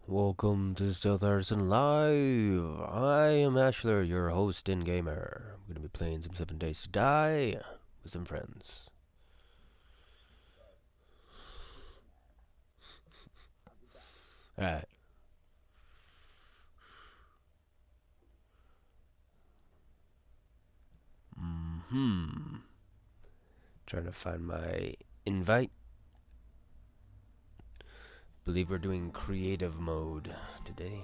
Welcome to Still ARTISAN Live. I am ASHLER, your host and gamer. I'm gonna be playing some 7 Days to Die with some friends. Alright. Trying to find my invite. Believe we're doing creative mode today.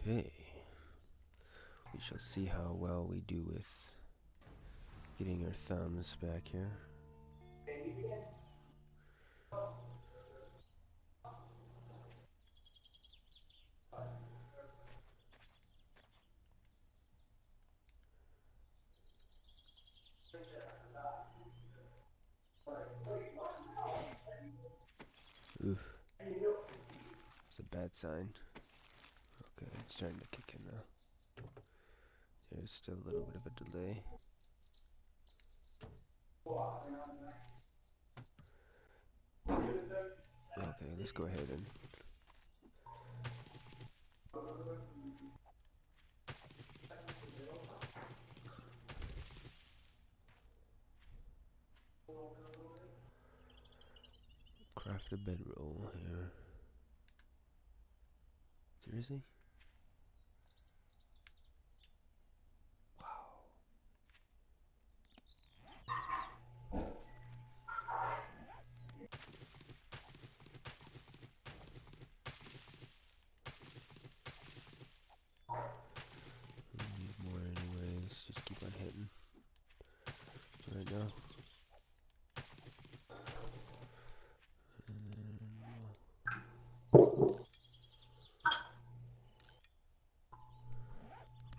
Okay. We shall see how well we do with getting our thumbs back here. Oof. It's a bad sign. Okay, it's starting to kick in now. There's still a little bit of a delay. Okay, let's go ahead and craft a bedroll here. Seriously? Wow. We need more anyways. Just keep on hitting. Right now.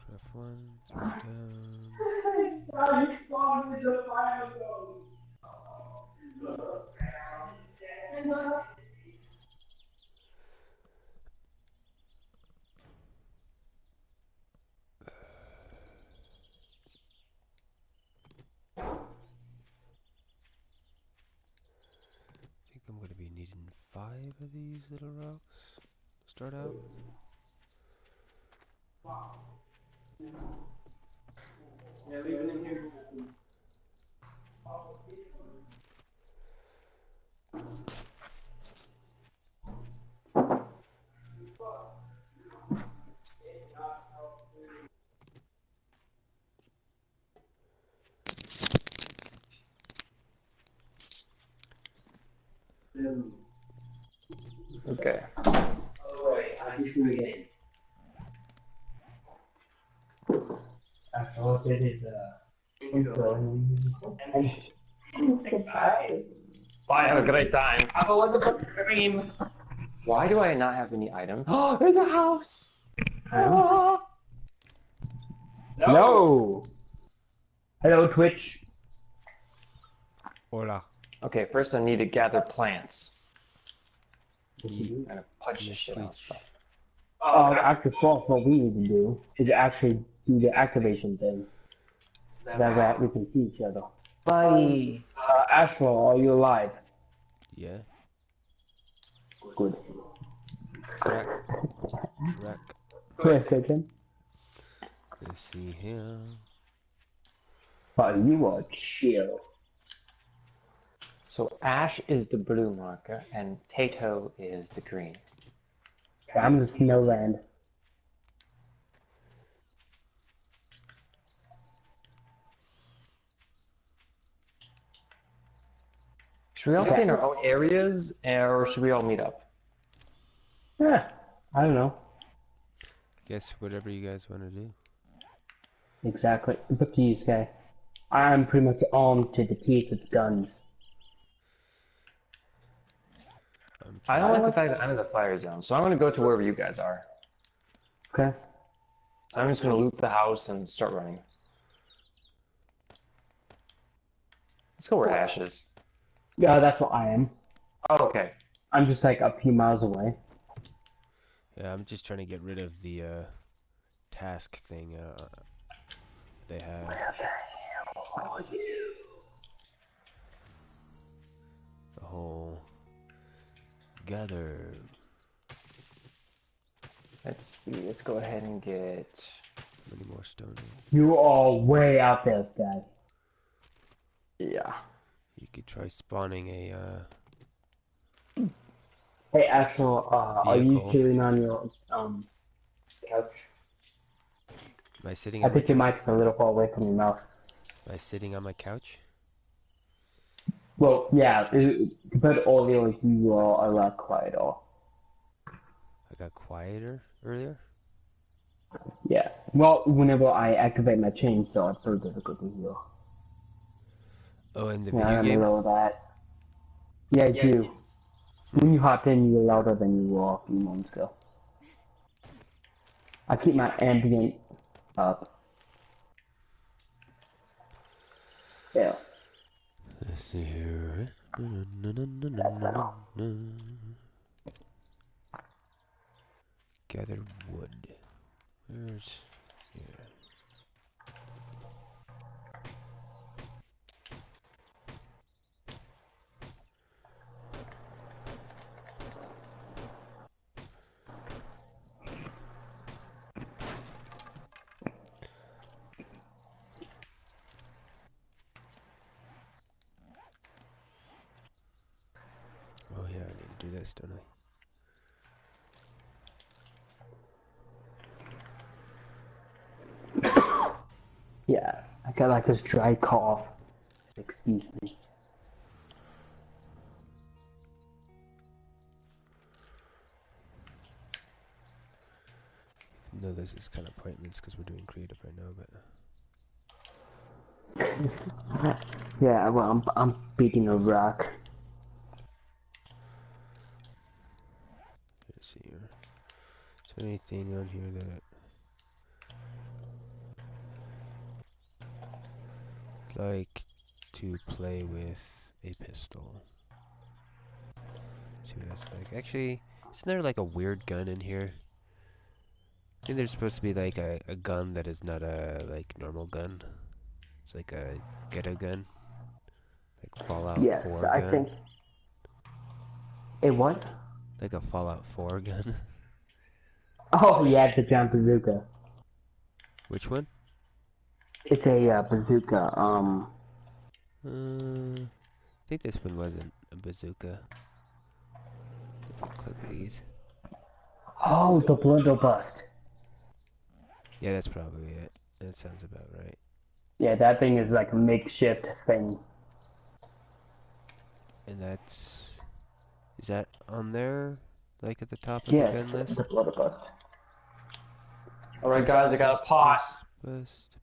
Craft one. Down. I think I'm gonna be needing 5 of these little rocks. Start out. Yeah, leave it in here. Okay. Alright, I think we again. After all, it is intro and goodbye. Bye, have a great time. Have a wonderful stream. Why do I not have any items? Oh, there's a house! No! No! Hello, Twitch. Hola. Okay, first I need to gather plants. Yeet. And punch this shit out. Actually, what we need to do is actually do the activation thing. That way we can see each other. Buddy! ASHLER, are you alive? Yeah. Good. Track. PlayStation. Let's see here. But you are chill. So Ash is the blue marker, and Tato is the green. I'm the snowland. Should we all stay in our own areas, or should we all meet up? Yeah, I don't know. Guess whatever you guys want to do. Exactly. It's up to you, Sky. I'm pretty much armed to the teeth with guns. I don't like the fact that I'm in the fire zone, so I'm going to go to wherever you guys are. Okay. So I'm just going to loot the house and start running. Let's go where Ash is. Yeah, that's what I am. Oh, okay. I'm just like a few miles away. Yeah, I'm just trying to get rid of the task thing they have. Where the hell are you? The whole gather. Let's see. Let's go ahead and get... Many more stone. You are way out there, Sky. Yeah. You could try spawning a Hey, Axel, are you Vehicle. chilling on your couch? Am I sitting I on my think your mic's a little far away from your mouth. Am I sitting on my couch? Well, yeah, compared to earlier, you are a lot quieter. I got quieter earlier? Yeah. Well, whenever I activate my chainsaw, it's very difficult to hear. Oh, in the Yeah, video I'm game? aware of that. Yeah, I do. When you hop in, you're louder than you were a few moments ago. I keep my ambient up. Yeah. Let's see here. Gather wood. Where's here? Oh yeah, I need to do this, don't I? Yeah. I got like this dry cough. Excuse me. No, this is kind of pointless because we're doing creative right now, but Yeah, well, I'm beating a rock. let's see here. Is there anything on here that I'd like to play with a pistol? See what that's like. Actually, isn't there like a weird gun in here? I think there's supposed to be like a gun that is not a like normal gun. It's like a ghetto gun. Like Fallout Yes, 4 I gun. think. A what? Like a Fallout 4 gun. Oh, yeah, the giant bazooka. Which one? It's a bazooka. I think this one wasn't a bazooka. Let me click these. Oh, the blunderbuss. Yeah, that's probably it. That sounds about right. Yeah, that thing is like a makeshift thing. And that's... Is that on there? Like at the top of Yes, the gun list? the blunderbuss. Alright, guys, I got a pot. Bust.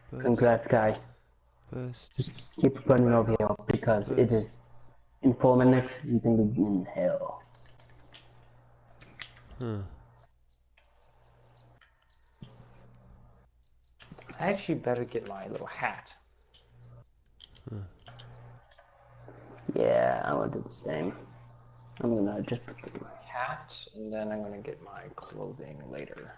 Congrats, guy. Bust. Just keep running over here because it is in 4 minutes you can be in hell. Huh. I actually better get my little hat. Yeah, I want to do the same. I'm gonna just put the... Hat, and then I'm going to get my clothing later.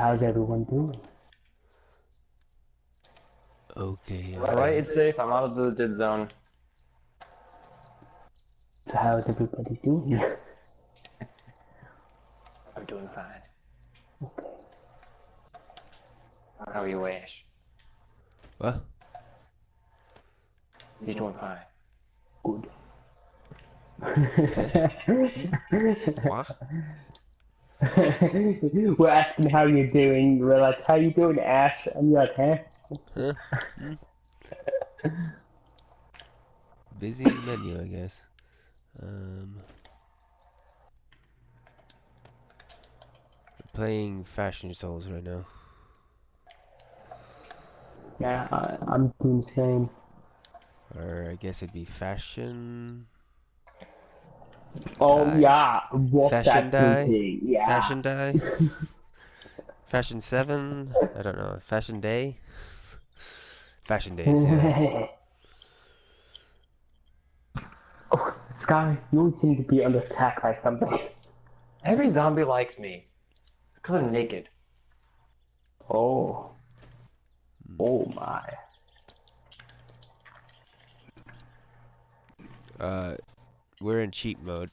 how's everyone doing? Okay. Right, it's safe. I'm out of the dead zone. So how's everybody doing? I'm doing fine. Okay. How are you, Ash? What? He's doing fine. Good. What? We're asking how you're doing. We're like, how you doing, Ash? And you're like, huh? Huh? Busy in the menu, I guess. We're playing Fashion Souls right now. Yeah, I'm doing the same. Or I guess it'd be Fashion... Oh Die. yeah, what's Fashion that Die? thing? Yeah. Fashion Die? Fashion 7? I don't know. Fashion Day? Fashion Days, yeah. Oh, Sky, you seem to be under attack by something. Every zombie likes me. It's because I'm naked. Oh. Oh my. We're in cheat mode.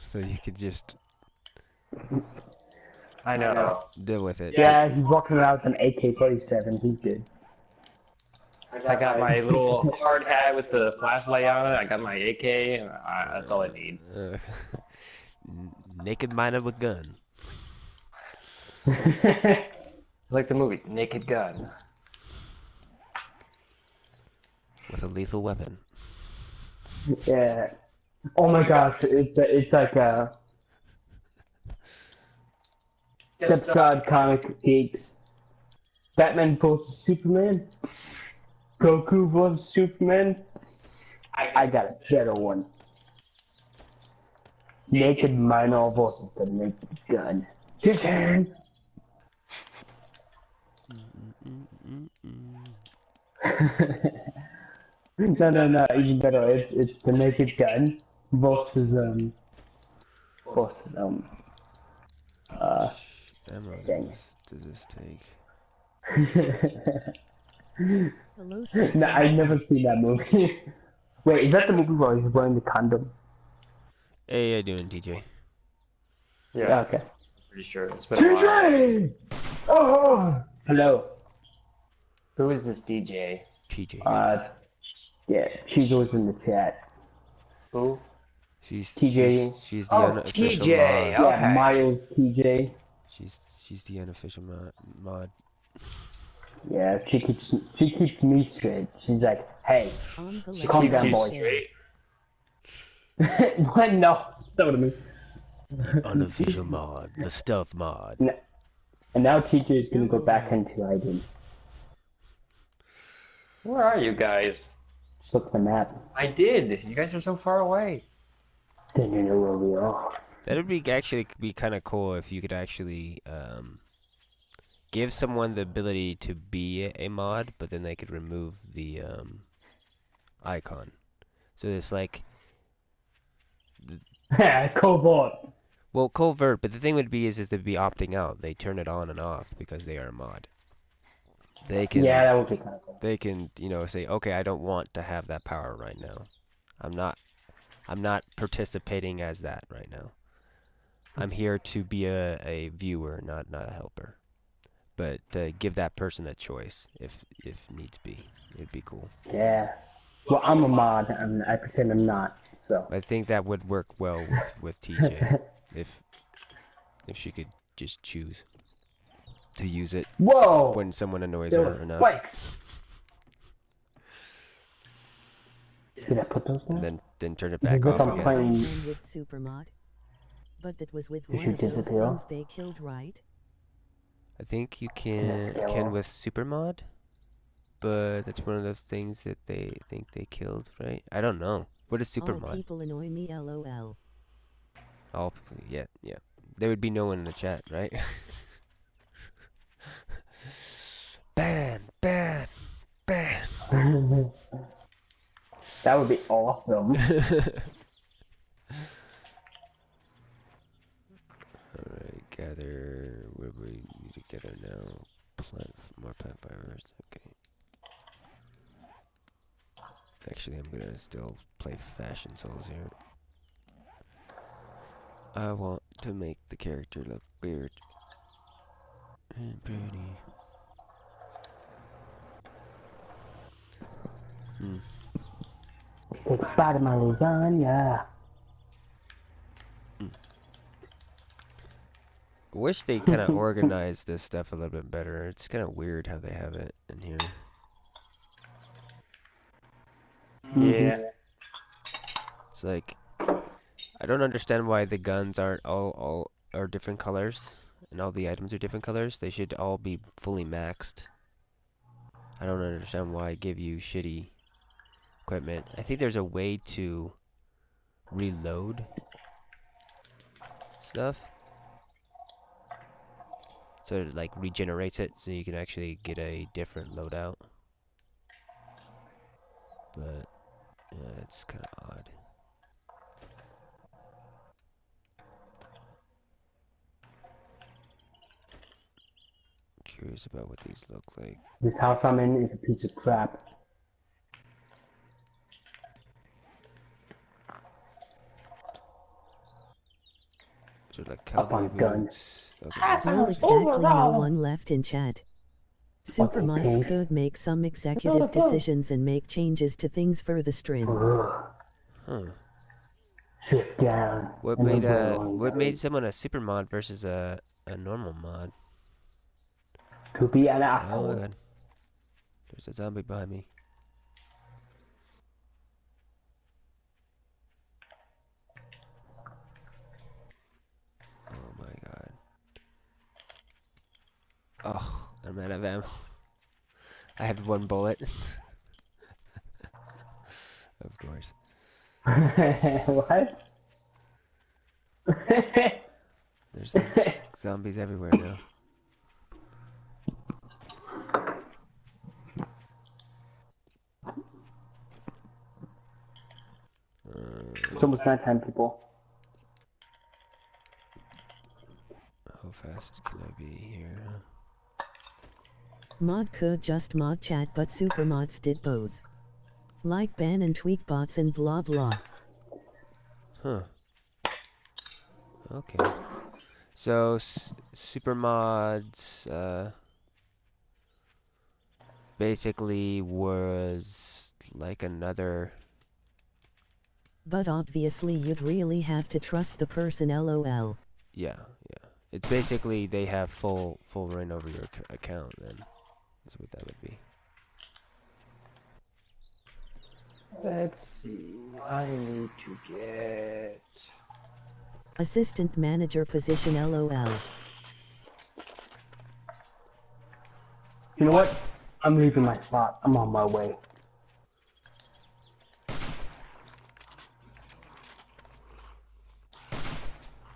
So you could just I know. deal with it. Yeah, he's walking around with an AK-47. He's good. I got my little hard hat with the flashlight on it. I got my AK, and that's all I need. Naked miner with gun. Like the movie, Naked Gun. With a lethal weapon. Yeah. Oh my gosh, it's like Stepside comic geeks. Batman vs Superman. Goku vs Superman. I got a better one. Naked Miner versus the Naked Gun. Your turn. No, even better. It's the Naked Gun versus Ammo dang does this take? Hello, sir. No, I've never seen that movie. Wait, is that the movie where he's wearing the condom? Hey, how you doing, DJ? Yeah, Okay. pretty sure. It's been a while. TJ! Oh! Hello. Who is this DJ? TJ. Yeah, she's always in the chat. Who? She's TJ. she's the Oh, unofficial TJ. mod. Yeah, Okay. Miles TJ. She's the unofficial mod. Yeah, she keeps me straight. She's like, hey, On the She Calm keeps down, you boy. straight. what? No, that's what I mean. Unofficial mod. The stealth mod. And now TJ is gonna go back into hiding. Where are you guys? Just look at the map. I did. You guys are so far away. Then you know where we are. That would be actually be kind of cool if you could actually give someone the ability to be a mod, but then they could remove the icon. So it's like, Covert. well, covert, but the thing would be is they'd be opting out. They turn it on and off because they are a mod. They can, Yeah, that would be kind of cool. they can, say, okay, I don't want to have that power right now. I'm not participating as that right now. I'm here to be a viewer, not a helper. But give that person a choice if needs be. It'd be cool. Yeah. Well, I'm a mod. I pretend I'm not. So. I think that would work well with TJ if she could just choose to use it Whoa! when someone annoys There her were enough, spikes. Did I put those down? and then turn it Because back if off I'm again. playing- Batman with Supermod. But that was with Did one you of those disappear? things they killed, right? I think you Let's go. can with Supermod, but that's one of those things that they think they killed, right? I don't know. What is All Supermod? people annoy me, lol. All people, yeah. There would be no one in the chat, right? ban. That would be awesome. Alright, gather where we need to together now. More plant fibers. Okay. Actually, I'm gonna still play Fashion Souls here. I want to make the character look weird and pretty. Take a bite of my lasagna. I wish they kind of organized this stuff a little bit better. It's kind of weird how they have it in here. Yeah. It's like, I don't understand why the guns aren't all are different colors and all the items are different colors. They should all be fully maxed. I don't understand why give you shitty equipment. I think there's a way to reload stuff. So it like regenerates it so you can actually get a different loadout. But yeah, it's kind of odd. Curious about what these look like. This house I'm in is a piece of crap. So like Up on cowboy a gun. boots. Okay, Well, exactly no one left in chat. Supermods pink. could make some executive decisions and make changes to things for the stream. Ugh. huh. Sit down. What and made the rolling what made goes. someone a super mod versus a normal mod? To be an Oh my asshole. god. There's a zombie behind me. Oh my god. Oh, I'm out of ammo. I have one bullet. Of course. What? There's like zombies everywhere now. It's almost nighttime, people. How fast can I be here? Mod could just mod chat, but supermods did both. Like ban and tweak bots and blah blah. Huh. Okay. So, super mods, basically was like another... But obviously you'd really have to trust the person, lol. Yeah, yeah. It's basically they have full reign over your account, then. That's what that would be. Let's see. I need to get. Assistant manager position, lol. You know what? I'm leaving my spot. I'm on my way.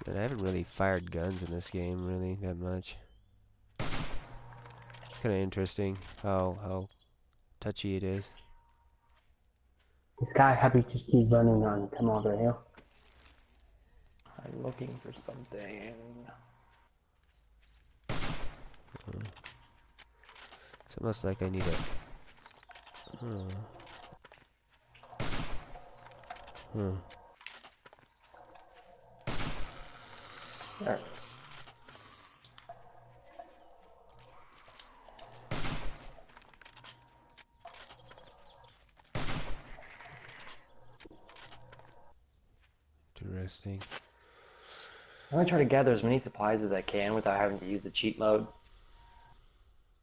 And I haven't really fired guns in this game, really, that much. It's kind of interesting how touchy it is. This guy happy just keep running on. Come over here. I'm looking for something. It's almost like I need a... There it is. Interesting. I'm gonna try to gather as many supplies as I can without having to use the cheat mode.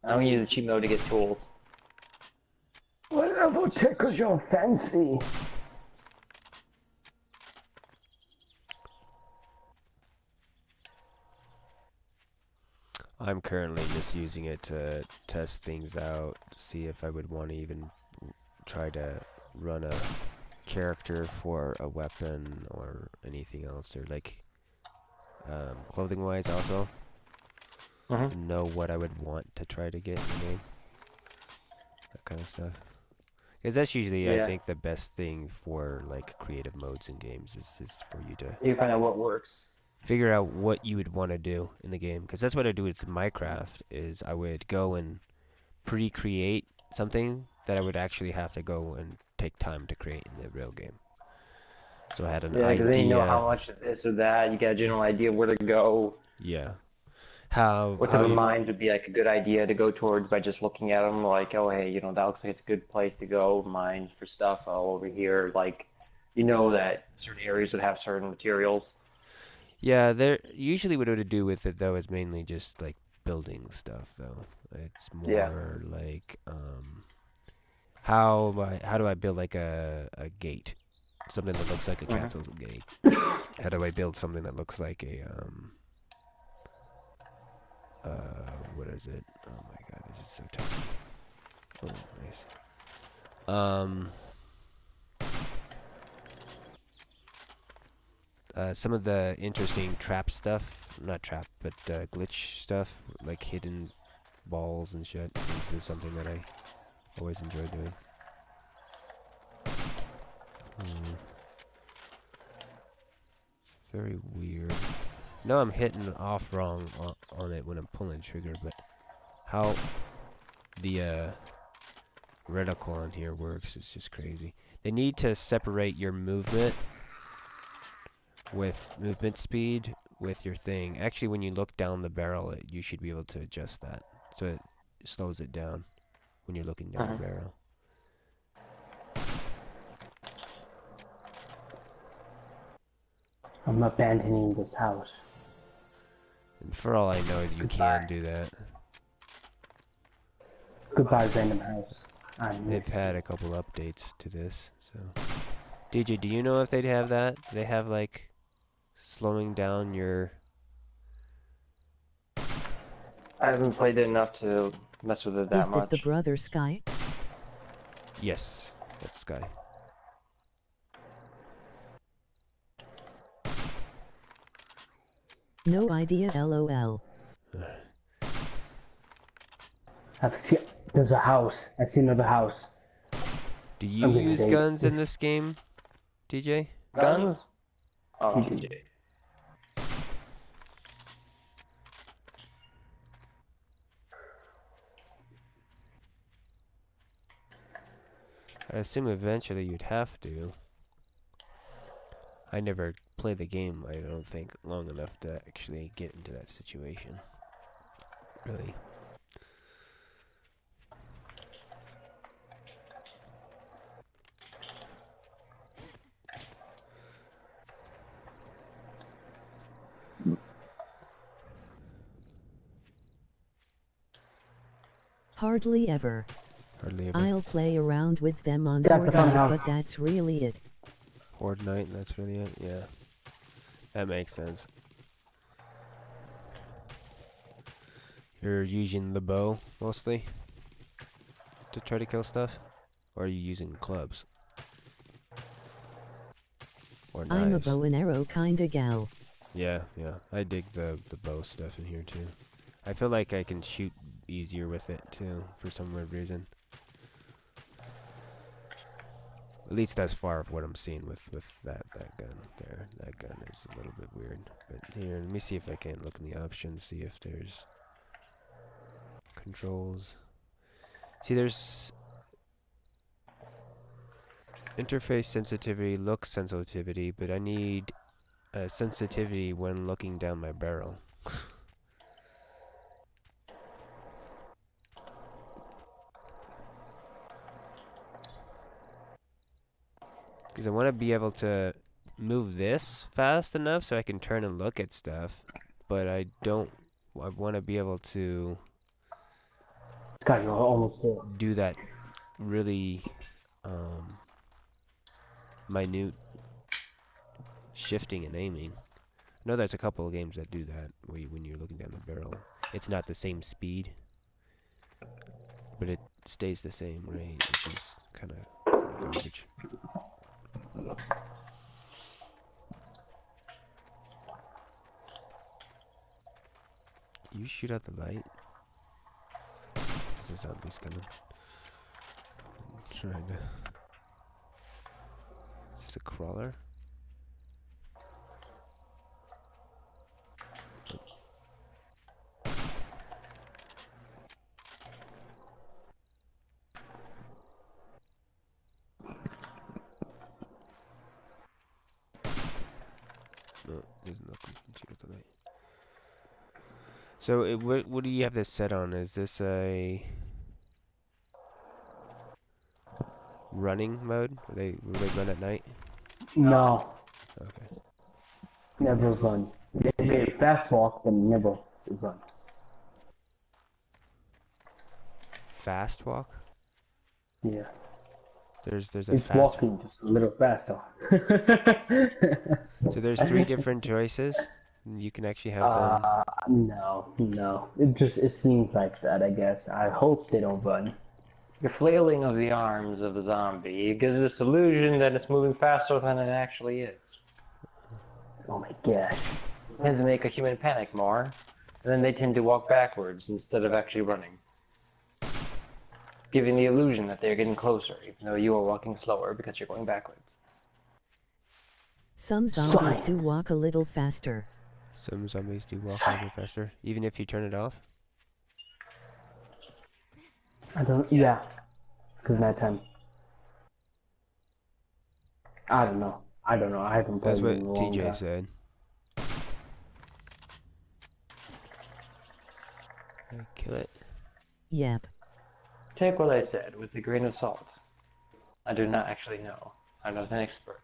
I'm gonna use the cheat mode to get tools. Whatever tickles your fancy. I'm currently just using it to test things out, see if I would want to even try to run a character for a weapon or anything else, or like clothing wise also. Know what I would want to try to get in the game. That kind of stuff. Because that's usually, I think, the best thing for like creative modes in games is for you to... You find out what works. figure out what you would want to do in the game, because that's what I do with Minecraft. Is I would go and pre-create something that I would actually have to go and take time to create in the real game. So I had an Yeah, because then you know how idea. much of this or that. You got a general idea where to go. Yeah. What How type of you mines would be like a good idea to go towards by just looking at them? Like, oh hey, that looks like it's a good place to go mine for stuff. Oh, over here, like, that certain areas would have certain materials. Yeah, there usually what it would do with it though is mainly just like building stuff though. It's Yeah. more like how do I build like a gate? Something that looks like a Hmm. castle gate. How do I build something that looks like a what is it? Oh my god, this is so tough. Oh, nice. Um some of the interesting trap stuff, not trap, but glitch stuff, like hidden balls and shit. This is something that I always enjoy doing. Hmm. Very weird. No, I'm hitting off wrong on it when I'm pulling the trigger, but how the reticle on here works is just crazy. They need to separate your movement with movement speed with your thing. Actually, when you look down the barrel, you should be able to adjust that, so it slows it down when you're looking down the Hmm. barrel. I'm abandoning this house. And for all I know, you can Goodbye. do that. Goodbye, random house. I They've miss had you. a couple updates to this, so. DJ, do you know if they'd have that? Do they have like slowing down your? I haven't played it enough to mess with it that Is that the much. brother Sky? Yes, that's Sky. No idea lol. There's a house. I see another house. Do you I'm gonna use invade guns in this. this game, DJ? Guns? Oh, He did. TJ. I assume eventually you'd have to. I never played the game, I don't think, long enough to actually get into that situation. Really. Hardly ever. Hardly ever. I'll play around with them on That's the fun Fortnite, house. but that's really it. Fortnite, that's really it? Yeah. That makes sense. You're using the bow, mostly, to try to kill stuff? Or are you using clubs? Or I'm a knives? bow and arrow kinda gal. Yeah, yeah. I dig the bow stuff in here, too. I feel like I can shoot easier with it, too, for some weird reason. At least that's far of what I'm seeing with that gun there. That gun is a little bit weird. But here, let me see if I can look in the options, see if there's controls. See, there's interface sensitivity, look sensitivity, but I need sensitivity when looking down my barrel. Because I want to be able to move this fast enough so I can turn and look at stuff, but I don't. I want to be able to Scott, you're almost there. do that really um, minute shifting and aiming. I know there's a couple of games that do that, where when you're looking down the barrel, it's not the same speed, but it stays the same rate, which is kind of garbage. You shoot out the light. There's a zombie's coming. I'm trying to. Is this a crawler? No, there's nothing cheaper tonight. So, what do you have this set on? Is this a running mode? Will they run at night? No, Okay. never run. They fast walk, but never run. Fast walk? Yeah. There's a It's fast. walking just a little faster. So there's 3 different choices. And you can actually have them. No. It seems like that, I guess. I hope they don't run. The flailing of the arms of the zombie gives this illusion that it's moving faster than it actually is. Oh my gosh. It tends to make a human panic more, and then they tend to walk backwards instead of actually running, giving the illusion that they're getting closer, even though you are walking slower because you're going backwards. Some zombies do walk a little faster. Some zombies do walk a little faster, even if you turn it off. Yeah. Because nighttime. I don't know. I haven't played That's what it in a long TJ time. said. Kill it. Yep. Take what I said with a grain of salt. I do not actually know. I'm not an expert.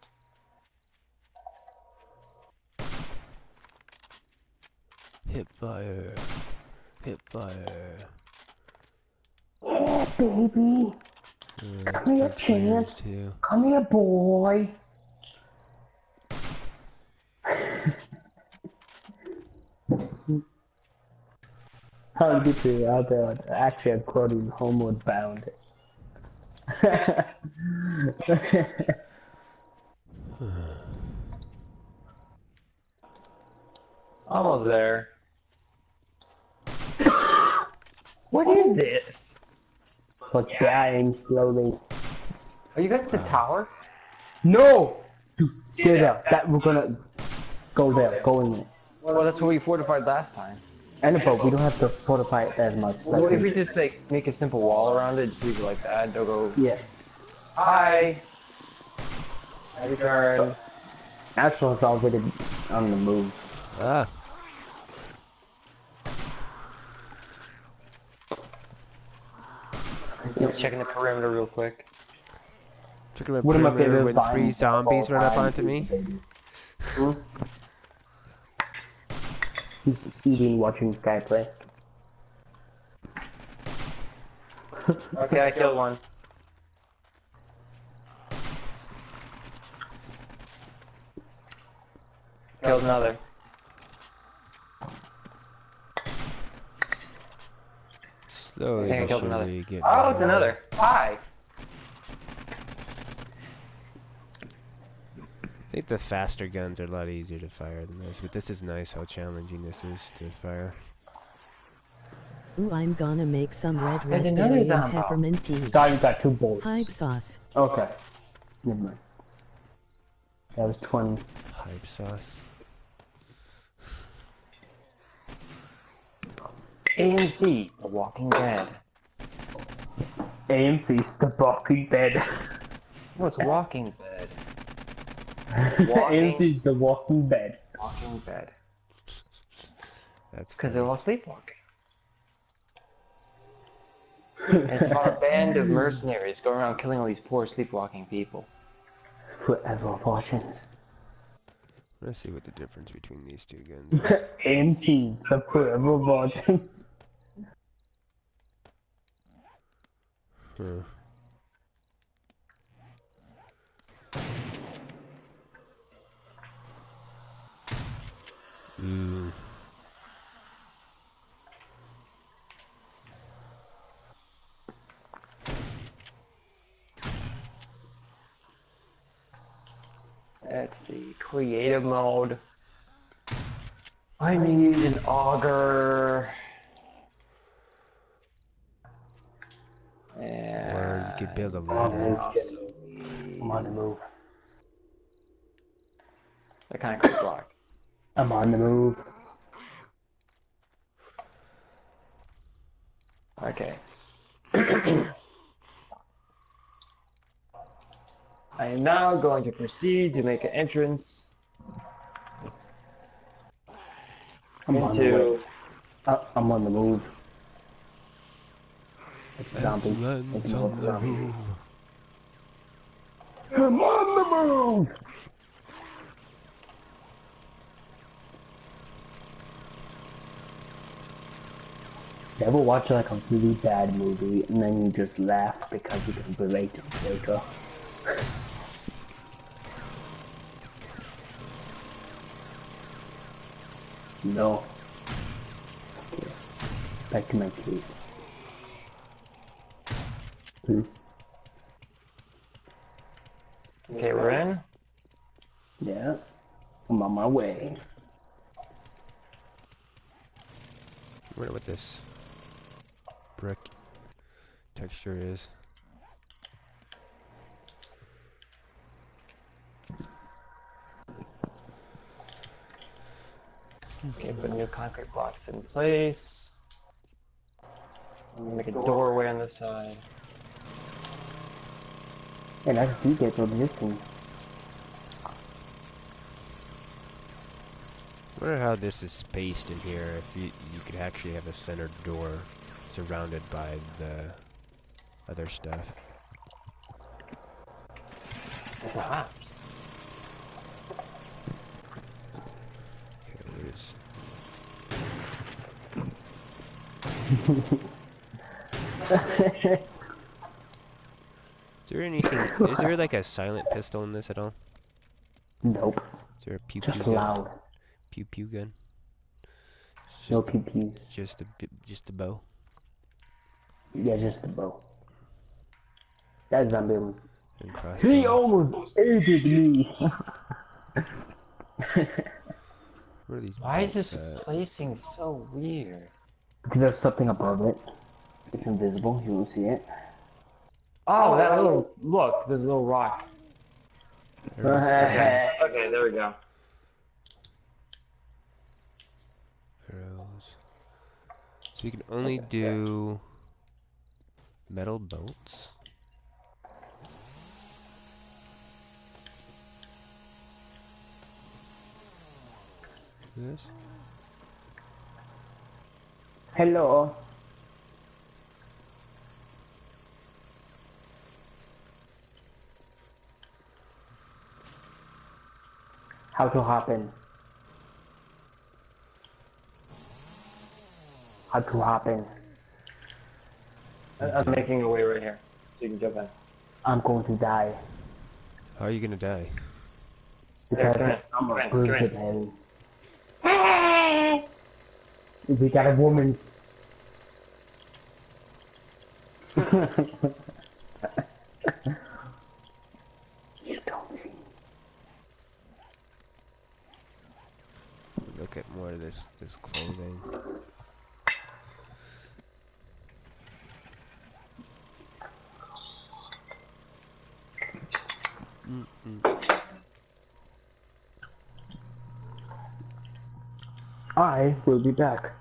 Hip fire. Hip fire. Yeah, baby. Come here, Chance. Come here, boy. How did you out there? Actually, I'm quoting Homeward Bound. Almost there. What is this? But dying slowly. Are you guys at the tower? No! Stay there. That we're gonna go there. Go in there. Well, that's what we fortified last time. And but we don't have to fortify it as much. Well, if we just like make a simple wall around it, just leave it like that, they'll go. Yeah. Hi. I return. ASHLER's already on the move. Ah. Just checking the perimeter real quick. Checking my What am I perimeter favorite when 3 vines zombies of all run up time? onto me. He's eating, watching Sky play. Okay, I killed one. Killed another. Slowly I think I but killed another. surely get Oh, more. it's another. Hi. I think the faster guns are a lot easier to fire than this, but this is nice how challenging this is to fire. Ooh, I'm gonna make some red There's another raspberry and zombie. peppermint tea. Sorry, you got 2 bullets. Hype sauce. Okay. Never mind. That was 20. Hype sauce. AMC, The Walking Dead. AMC's The Walking Dead. Oh, it's Walking Dead. AMC's The Walking Dead. Walking Dead. That's Because funny. they're all sleepwalking. And it's about a band of mercenaries going around killing all these poor sleepwalking people. Forever Portions. Let's see what the difference between these 2 guns are. AMC's The Forever Portions. Huh. Ooh. Let's see, creative mode. I need an auger. And Or you could build a ladder. I'm on the move. that kind of quick block. I'm on the move. Okay. I am now going to proceed to make an entrance I'm on the way. I'm on the move. It's a zombie. Excellent Ignore on the the zombie. move. I'm on the move! You ever watch like a really bad movie and then you just laugh because you can relate to the character? No. Okay. Back to my cave. Okay, we're in. Yeah. I'm on my way. I wonder what this brick texture is. Okay, put new concrete blocks in place. I'm gonna make a doorway on this side. And that's details existing. I wonder how this is spaced in here. If you could actually have a centered door surrounded by the other stuff. Perhaps. Okay, there's Is there anything? Is there like a silent pistol in this at all? Nope. Is there a pew Just pew gun? loud. Pew pew gun. It's No just a, PPs. just a bow. Yeah, just the bow. That zombie was... And crossbow. He almost aided me! What are these? Why is bolts this at? placing so weird? Because there's something above it. It's invisible, you won't see it. Oh, that little, look, there's a little rock. Okay, okay, there we go. Arrows. So you can only do metal bolts. This. Hello. How to hop in? How to hop in? I'm making a way right here, so you can jump in. I'm going to die. How are you gonna die? Because come in, I'm come a in, come in. virgin man. We got a woman's. You don't see. Look at more of this clothing. I will be back.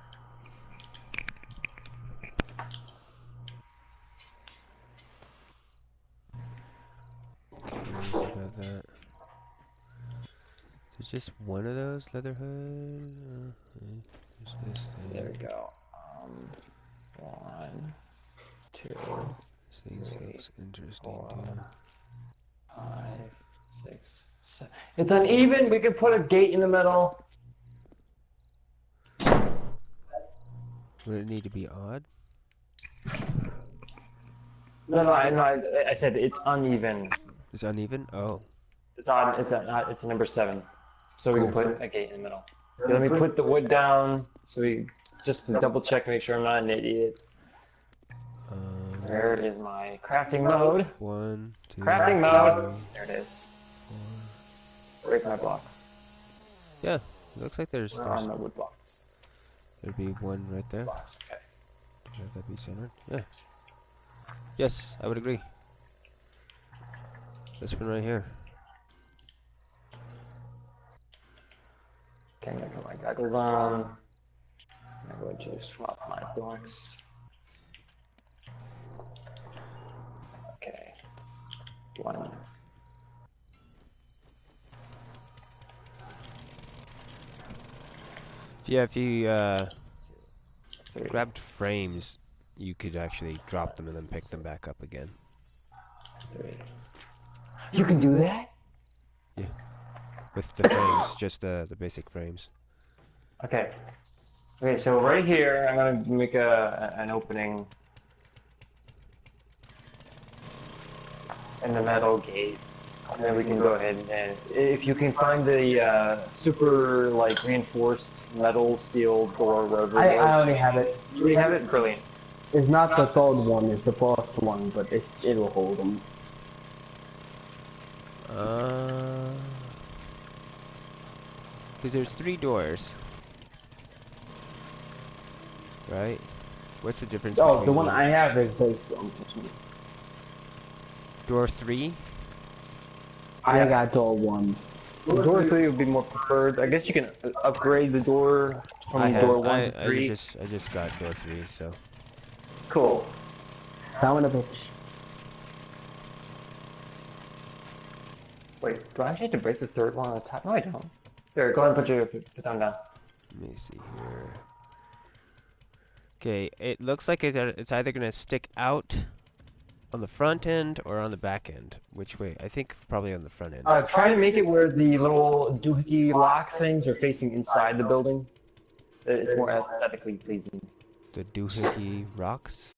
Curious about that. There's just one of those leather hood. There's this thing. There we go. 1, 2, This thing 3, looks interesting 4, too. 5, 6, 7. It's uneven. We could put a gate in the middle. Would it need to be odd? No, I said it's uneven. It's uneven? Oh. It's on. It's a number 7. So we can Cool. put a gate in the middle. Okay, let me put the wood down so we just to double check, make sure I'm not an idiot. Where is my crafting mode? 1, 2, Crafting mode. There it is. 4. Break my blocks. Yeah, looks like there's Where are my wood blocks? there'd be one right there. Blocks. Okay. Should have that be centered? Yeah. Yes, I would agree. This one right here. Okay, I'm gonna put my goggles on. I'm going to swap my blocks. Okay. 1. If Yeah, if you Three. grabbed frames, you could actually drop them and then pick them back up again. Three. You can do that? Yeah. With the frames, just the basic frames. Okay. Okay, so right here, I'm gonna make an opening in the metal gate, and then we can go ahead and if you can find the super like reinforced metal steel door wherever it was. I already have it. You already have it? Brilliant. It's not the third one, it's the first one, but it'll hold them. Because there's 3 doors. Right? What's the difference Oh, between the one each? I have is based on. Door 3? I got door 1. Door 3 would be more preferred. I guess you can upgrade the door from door 1 to 3. I just got door 3, so. Cool. Son of a bitch. Wait, do I actually have to break the third one on the top? No, I don't. Here, go ahead and put them down. Let me see here. Okay, it looks like it's either going to stick out on the front end or on the back end. Which way? I think probably on the front end. Try to make it where the little doohickey lock things are facing inside the building. It's more aesthetically pleasing. The doohickey rocks?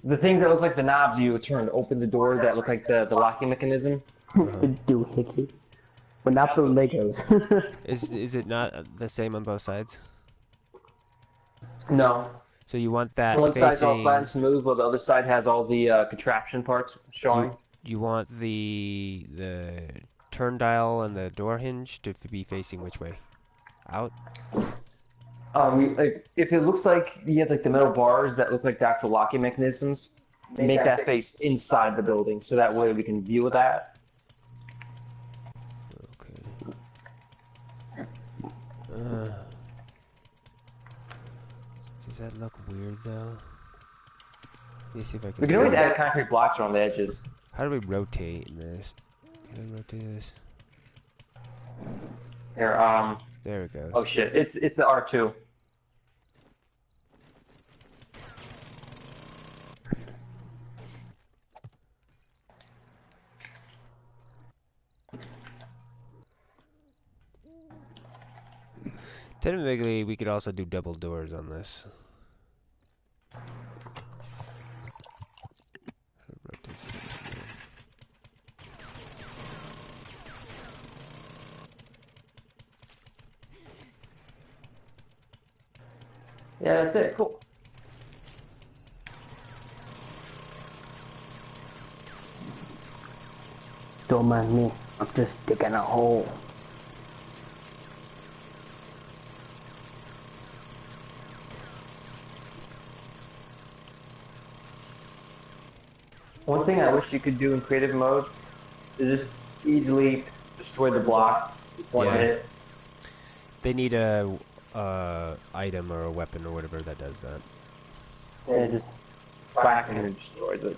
The things that look like the knobs you turn to open the door that look like the locking mechanism. Doohickey. But not the Legos. Is it not the same on both sides? No. So you want that One side's all facing... flat and smooth, while the other side has all the contraption parts showing. You want the turn dial and the door hinge to be facing which way? Out? Like, if it looks like you have like the metal bars that look like the actual locking mechanisms, make that face inside the building, so that way we can view that. Okay. Does that look weird though? Let me see if I can. We can always add concrete blocks around the edges. How do we rotate in this? Can I rotate this? Here, There it goes. oh shit, it's the R2. Technically, we could also do double doors on this. Yeah, that's it. Cool. Don't mind me. I'm just digging a hole. One thing I wish you could do in creative mode is just easily destroy the blocks with one Yeah. hit. They need a item or a weapon or whatever that does that. And just whack and it destroys it.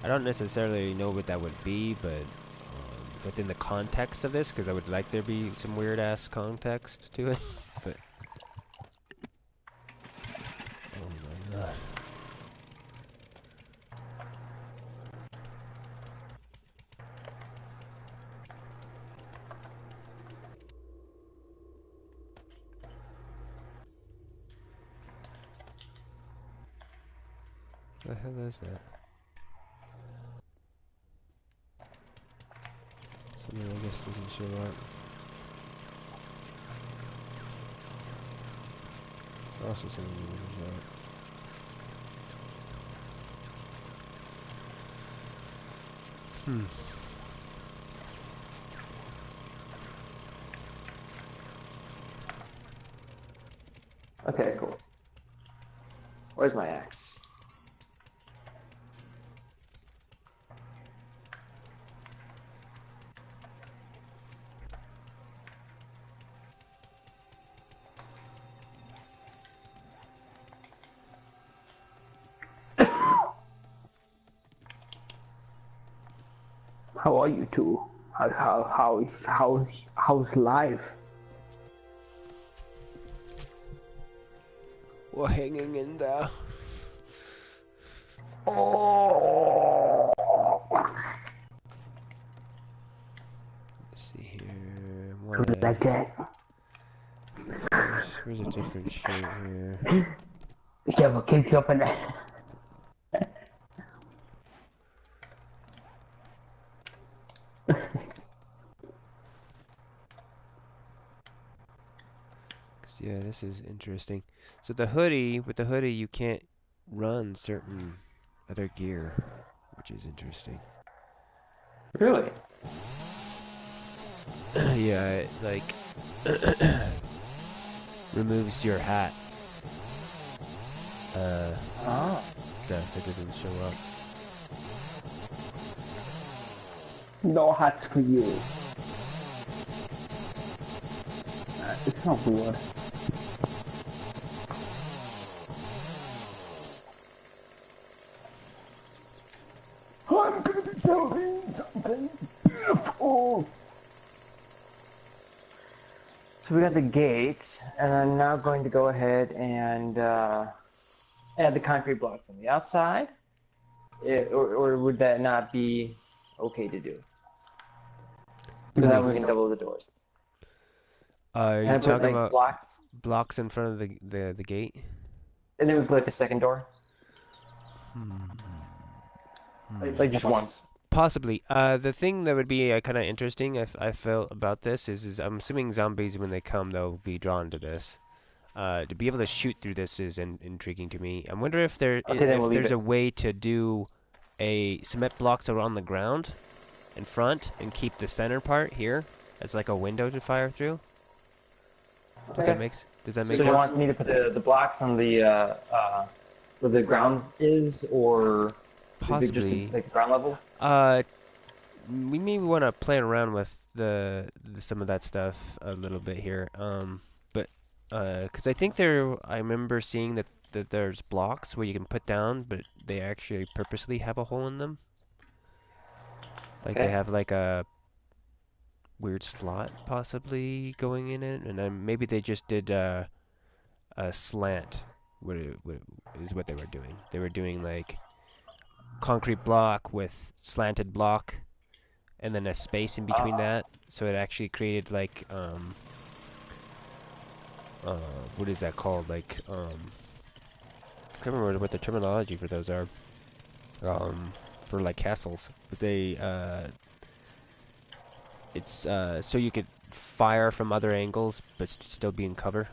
I don't necessarily know what that would be, but within the context of this, because I would like there be some weird ass context to it. But oh my god. What the hell is that? Something I guess doesn't show up. Also something doesn't show up. Hmm. Okay, cool. Where's my axe? How are you two? How's life? We're hanging in there. Oh. Let's see here. Who did I get? Where's a different shirt here? Yeah, we'll keep you up in that. Yeah, this is interesting. So the hoodie, with the hoodie, you can't run certain other gear, which is interesting. Really? Yeah, it, like, removes your hat Oh. stuff. It doesn't show up. No hats for you. It's not weird. I'm gonna be building something beautiful. So we got the gate, and I'm now going to go ahead and add the concrete blocks on the outside. Or would that not be okay to do? Because now we can double the doors. Are you And I put talking like about blocks, blocks in front of the gate? and then we put like the second door, like just once. Possibly. The thing that would be kind of interesting, I felt about this is I'm assuming zombies when they come they'll be drawn to this. To be able to shoot through this is intriguing to me. I wonder if Okay, then we'll leave there's it. a way to do a cement blocks around the ground in front and keep the center part here as like a window to fire through. Does that make So sense? you want me to put the blocks on the where the ground is, or just Possibly. like the ground level? We maybe want to play around with the some of that stuff a little bit here. But because I think I remember seeing that there's blocks where you can put down, but they actually purposely have a hole in them. Like they Okay. have like a weird slot possibly going in it, and then maybe they just did a slant. What is what they were doing? They were doing like concrete block with slanted block and then a space in between that, so it actually created like what is that called? Like I can't remember what the terminology for those are. For like castles, but they it's so you could fire from other angles but still be in cover.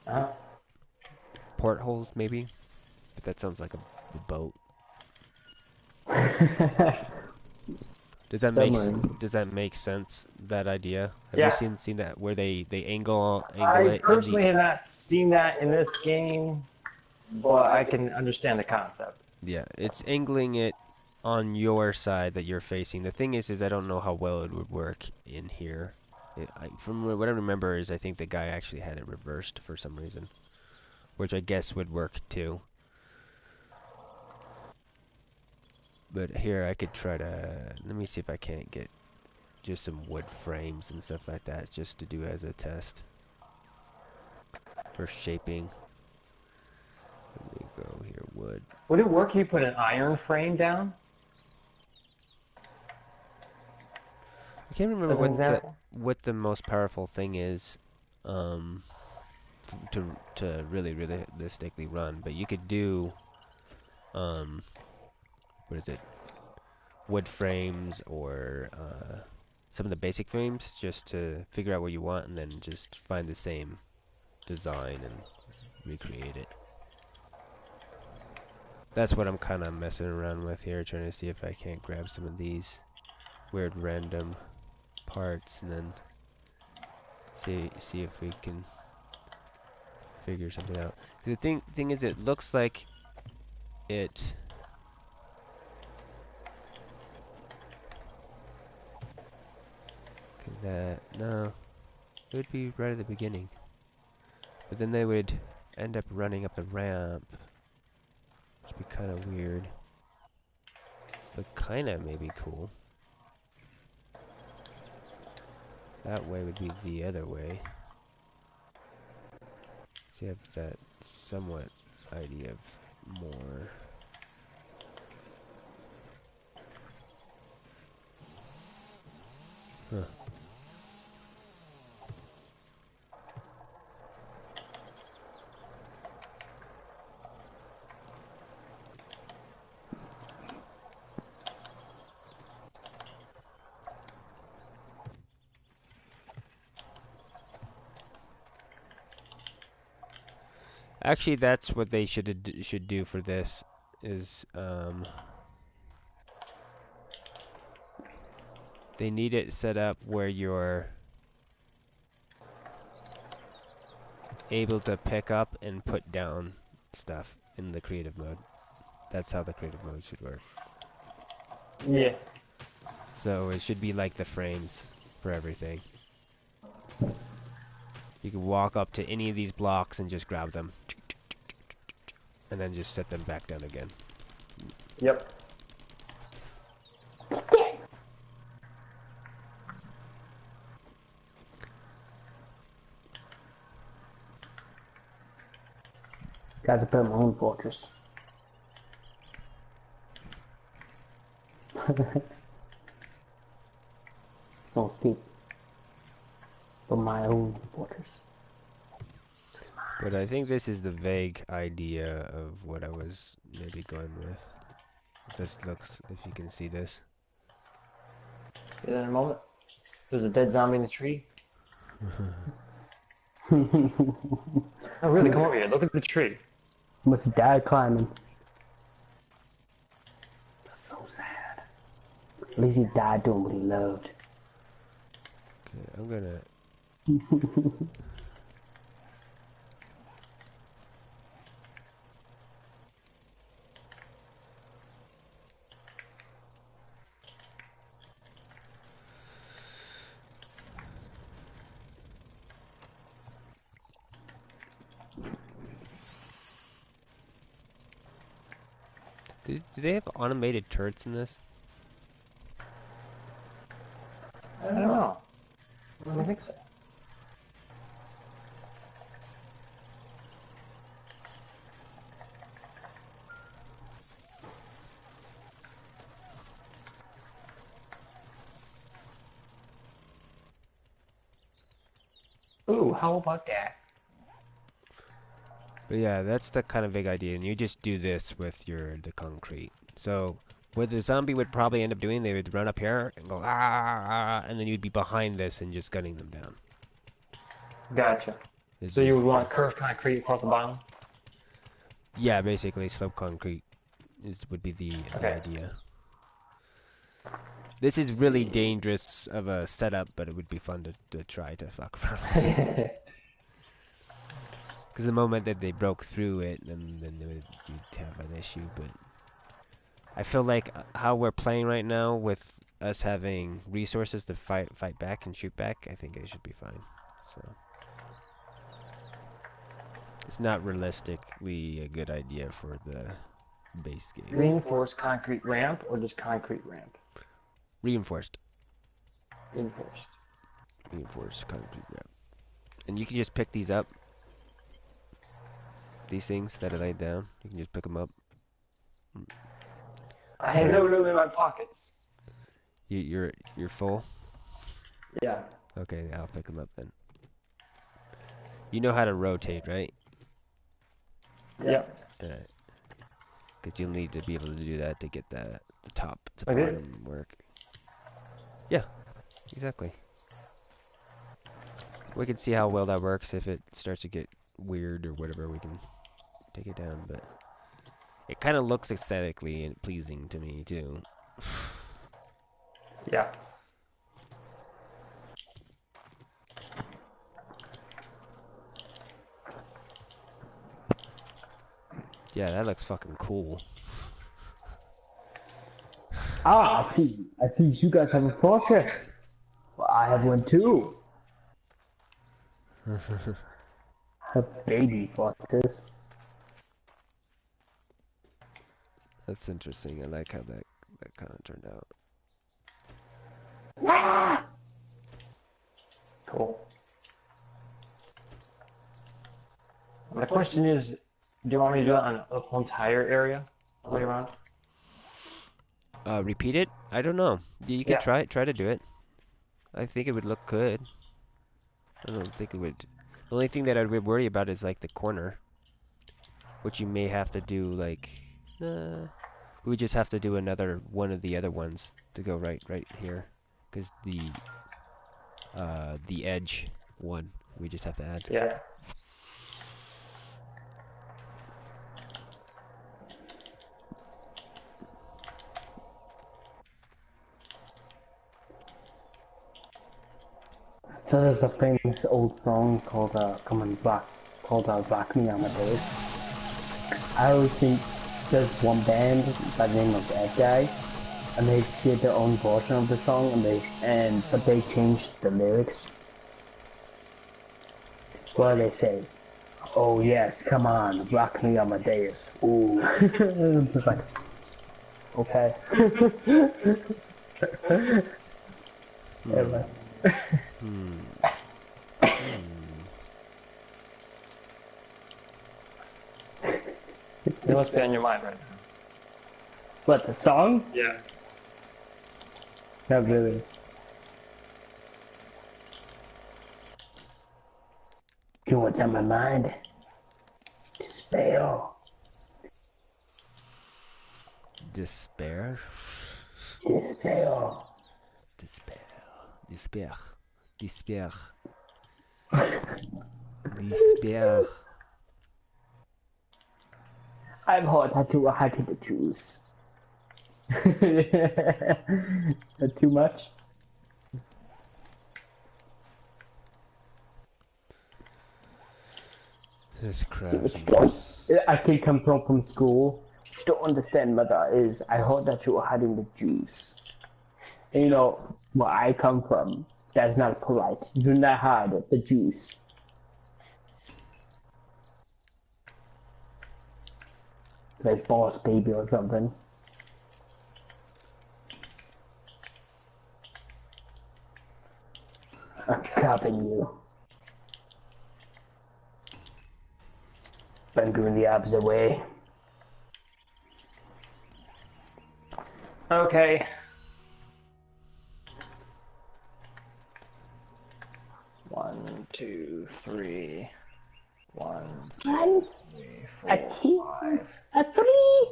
Uh-huh. Portholes maybe, but that sounds like a boat. Does that make sense? That idea? Have you Yeah. seen that where they angle I it in personally the have not seen that in this game, but I can understand the concept. yeah, it's angling it on your side that you're facing. The thing is I don't know how well it would work in here. From what I remember is I think the guy actually had it reversed for some reason, which I guess would work too. But here I could try to let me see if I can't get just some wood frames and stuff like that just to do as a test for shaping. Let me go here, wood. Would it work if you put an iron frame down? I can't remember As an example? what the most powerful thing is to really realistically run, but you could do what is it? Wood frames or some of the basic frames just to figure out what you want and then just find the same design and recreate it. That's what I'm kind of messing around with here, trying to see if I can't grab some of these weird random parts and then see if we can figure something out. 'Cause the thing is, it looks like it. No, it would be right at the beginning, but then they would end up running up the ramp, which would be kind of weird, but kind of maybe cool. That way would be the other way. So you have that somewhat idea of more. Huh. Actually, that's what they should do for this. Is they need it set up where you're able to pick up and put down stuff in the creative mode. That's how the creative mode should work. Yeah. So it should be like the frames for everything. You can walk up to any of these blocks and just grab them. And then just set them back down again. Yep. Guys, I built my own fortress. No steep. But my own fortress. But I think this is the vague idea of what I was maybe going with. This looks, if you can see this. See that in a moment? There's a dead zombie in the tree. Oh, really? Come over here. Look at the tree. Must have died climbing. That's so sad. At least he died doing what he loved. Okay, I'm gonna... Do they have automated turrets in this? I don't know. I don't think so. Ooh, how about that? But yeah, that's the kind of big idea, and you just do this with the concrete. So what the zombie would probably end up doing, they would run up here and go ah, and then you'd be behind this and just gunning them down. Gotcha. It's So you would just- want curved concrete across the bottom? yeah, basically slope concrete would be the Okay. idea. This is really dangerous of a setup, but it would be fun to try to fuck around with. Because the moment that they broke through it, then you'd have an issue. But I feel like how we're playing right now, with us having resources to fight back and shoot back, I think it should be fine. So it's not realistically a good idea for the base game. Reinforced concrete ramp or just concrete ramp? Reinforced Reinforced. concrete ramp, and you can just pick these up. These things that are laid down, you can just pick them up. I have no room in my pockets. You're full. Yeah. Okay, I'll pick them up then. You know how to rotate, right? Yep. Alright. Because you'll need to be able to do that to get the top to Like this? bottom work. Yeah, exactly. We can see how well that works. If it starts to get weird or whatever, we can take it down. But it kind of looks aesthetically and pleasing to me too. Yeah. Yeah, that looks fucking cool. Ah, I see. I see you guys have a fortress. Well, I have one too. A baby fortress. That's interesting. I like how that kind of turned out. Cool. The question is, do you want me to do it on the whole entire area, all the way around? Repeat it? I don't know. You could Yeah. try to do it. I think it would look good. I don't think it would. The only thing that I'd worry about is like the corner, which you may have to do like. We just have to do another one of the other ones to go right here, because the edge one we just have to add. Yeah. So there's a famous old song called Rock Me Amadeus. I always think there's one band by the name of That Guy, and they did their own version of the song, but they changed the lyrics. Where they say, "Oh yes, come on, rock me Amadeus." Ooh, it's like, okay. Yeah, Hmm. It must be on your mind right now. What, the song? Yeah. Not really. You know what's on my mind? Despair. Despair. Despair. Despair. Despair. Despair. Despair. I've heard that you are hiding the juice. Not too much? This See crap. what you don't. I can come home from school. What you don't understand, mother, is I heard that you are hiding the juice. And you know, where I come from, that's not polite. You do not hide the juice. Like boss baby or something. I'm copying you. But I'm going the opposite way. Okay. One, two, three. One, two, three, A four, two, five. a three,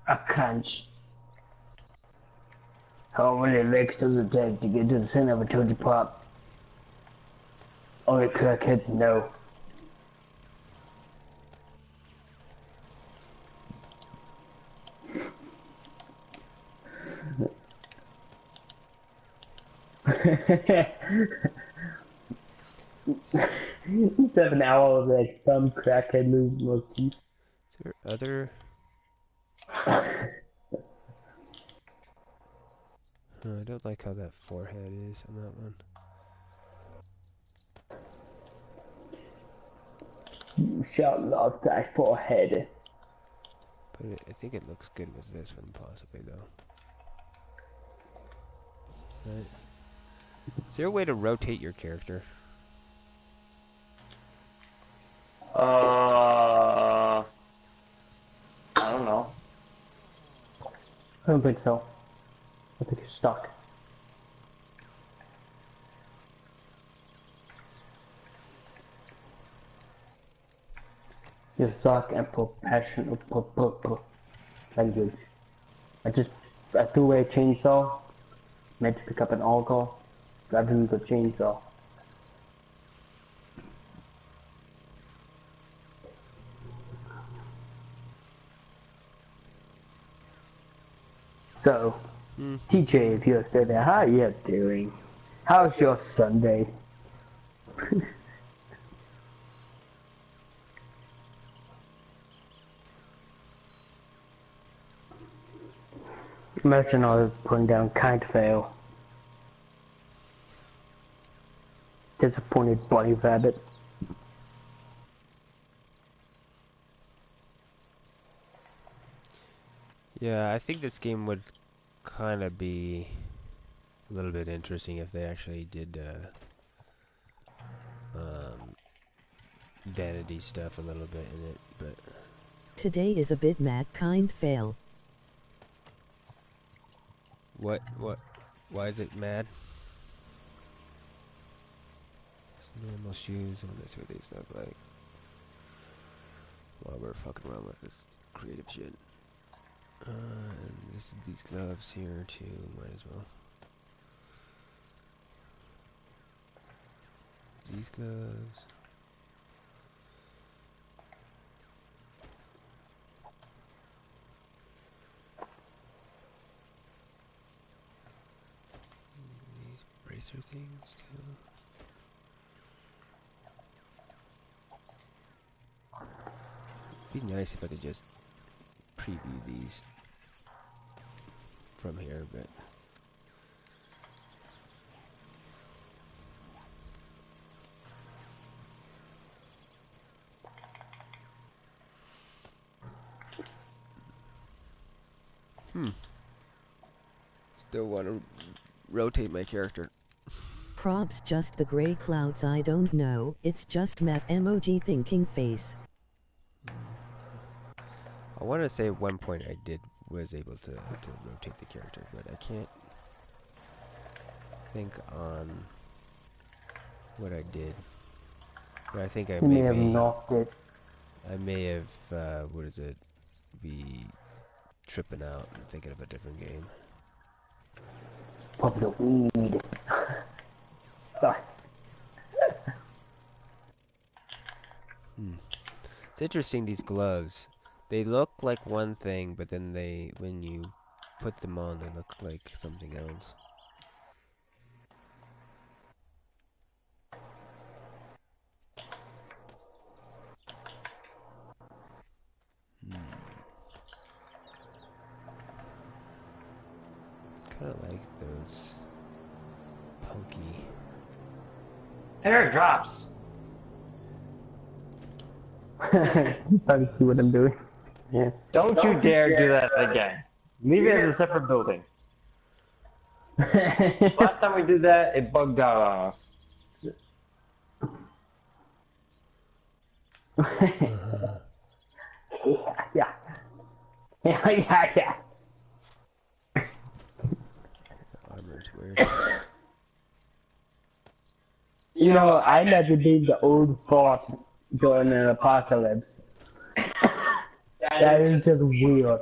a crunch. How many licks does it take to get to the center of a Tootsie Pop? Only crackheads know. Instead of an hour of like some crackhead loses most teeth. Is there other? I don't like how that forehead is on that one. You shall love thy forehead. But I think it looks good with this one, possibly though. Right. Is there a way to rotate your character? I don't know. I don't think so. I think you're stuck. You're stuck in professional language. I threw away a chainsaw, meant to pick up an auger, rather than the chainsaw. So, TJ, if you're still there, how are you doing? How's your Sunday? Imagine I was putting down kind fail. Disappointed bunny rabbit. Yeah, I think this game would kind of be a little bit interesting if they actually did vanity stuff a little bit in it, but Today is a bit mad kind fail. what? Why is it mad? Normal shoes. I want to see what these look like. While we're fucking around with this creative shit. And these gloves here too. Might as well. These gloves. These bracer things too. It'd be nice if I could just preview these from here, but still want to rotate my character. Props just the gray clouds I don't know, it's just map emoji thinking face. I want to say at one point I was able to rotate the character, but I can't think on what I did. But I think I You may have knocked it. I may have what is it? Be tripping out and thinking of a different game. Probably the weed. Sorry. It's interesting, these gloves. They look like one thing, but then when you put them on, they look like something else. Kind of like those punky. There it drops. Trying to see what I'm doing. Yeah. Don't you dare do that again. Leave it as a separate building. Last time we did that, it bugged out on us. Yeah. Yeah. Armor's weird. You know, I never did the old fort during an apocalypse. That is just weird.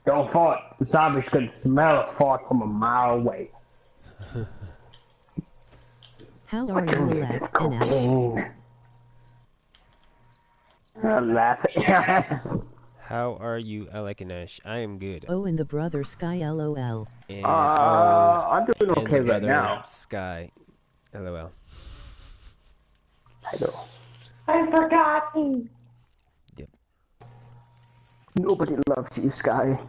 Don't fort. The zombies could smell a fort from a mile away. How are you, Alex and Ash? Cocaine. Laugh. How are you, Alec and Ash? I am good. Oh, and the brother Sky LOL. And I'm doing and okay the right brother now. Sky. LOL. I know. I forgot me. Yep. Nobody loves you, Sky.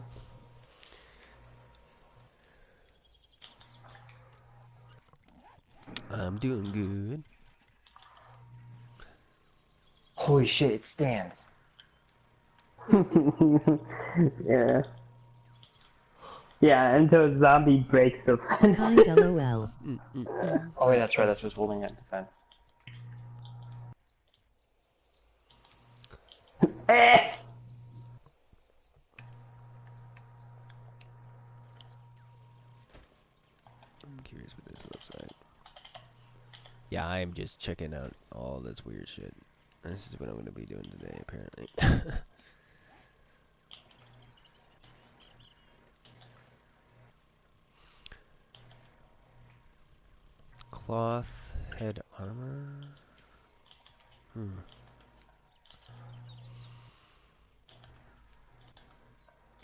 I'm doing good. Holy shit, it stands. Yeah. Yeah, until a zombie breaks the fence. Kind LOL. Oh wait, that's right, that's what's holding that defense. Eh! I'm curious what this looks like. Yeah, I'm just checking out all this weird shit. This is what I'm going to be doing today, apparently. Cloth head armor.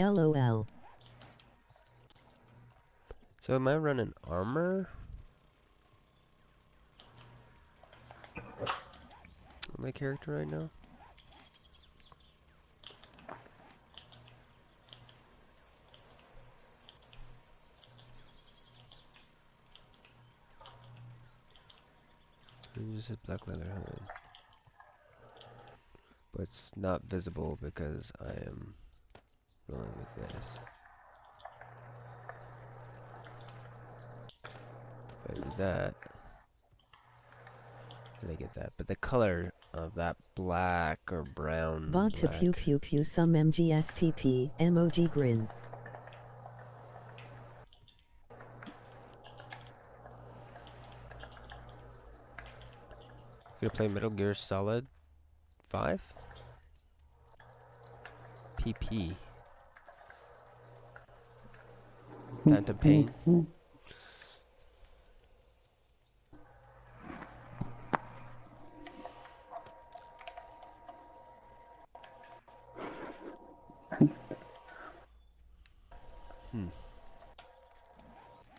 LOL. So am I running armor? On my character right now? This is black leather hood. But it's not visible because I am rolling with this. If I do that, then I get that. But the color of that black or brown Bot to pew black. pew pew some MGSPP, emoji grin. Gonna play Metal Gear Solid 5? PP. Phantom Pain.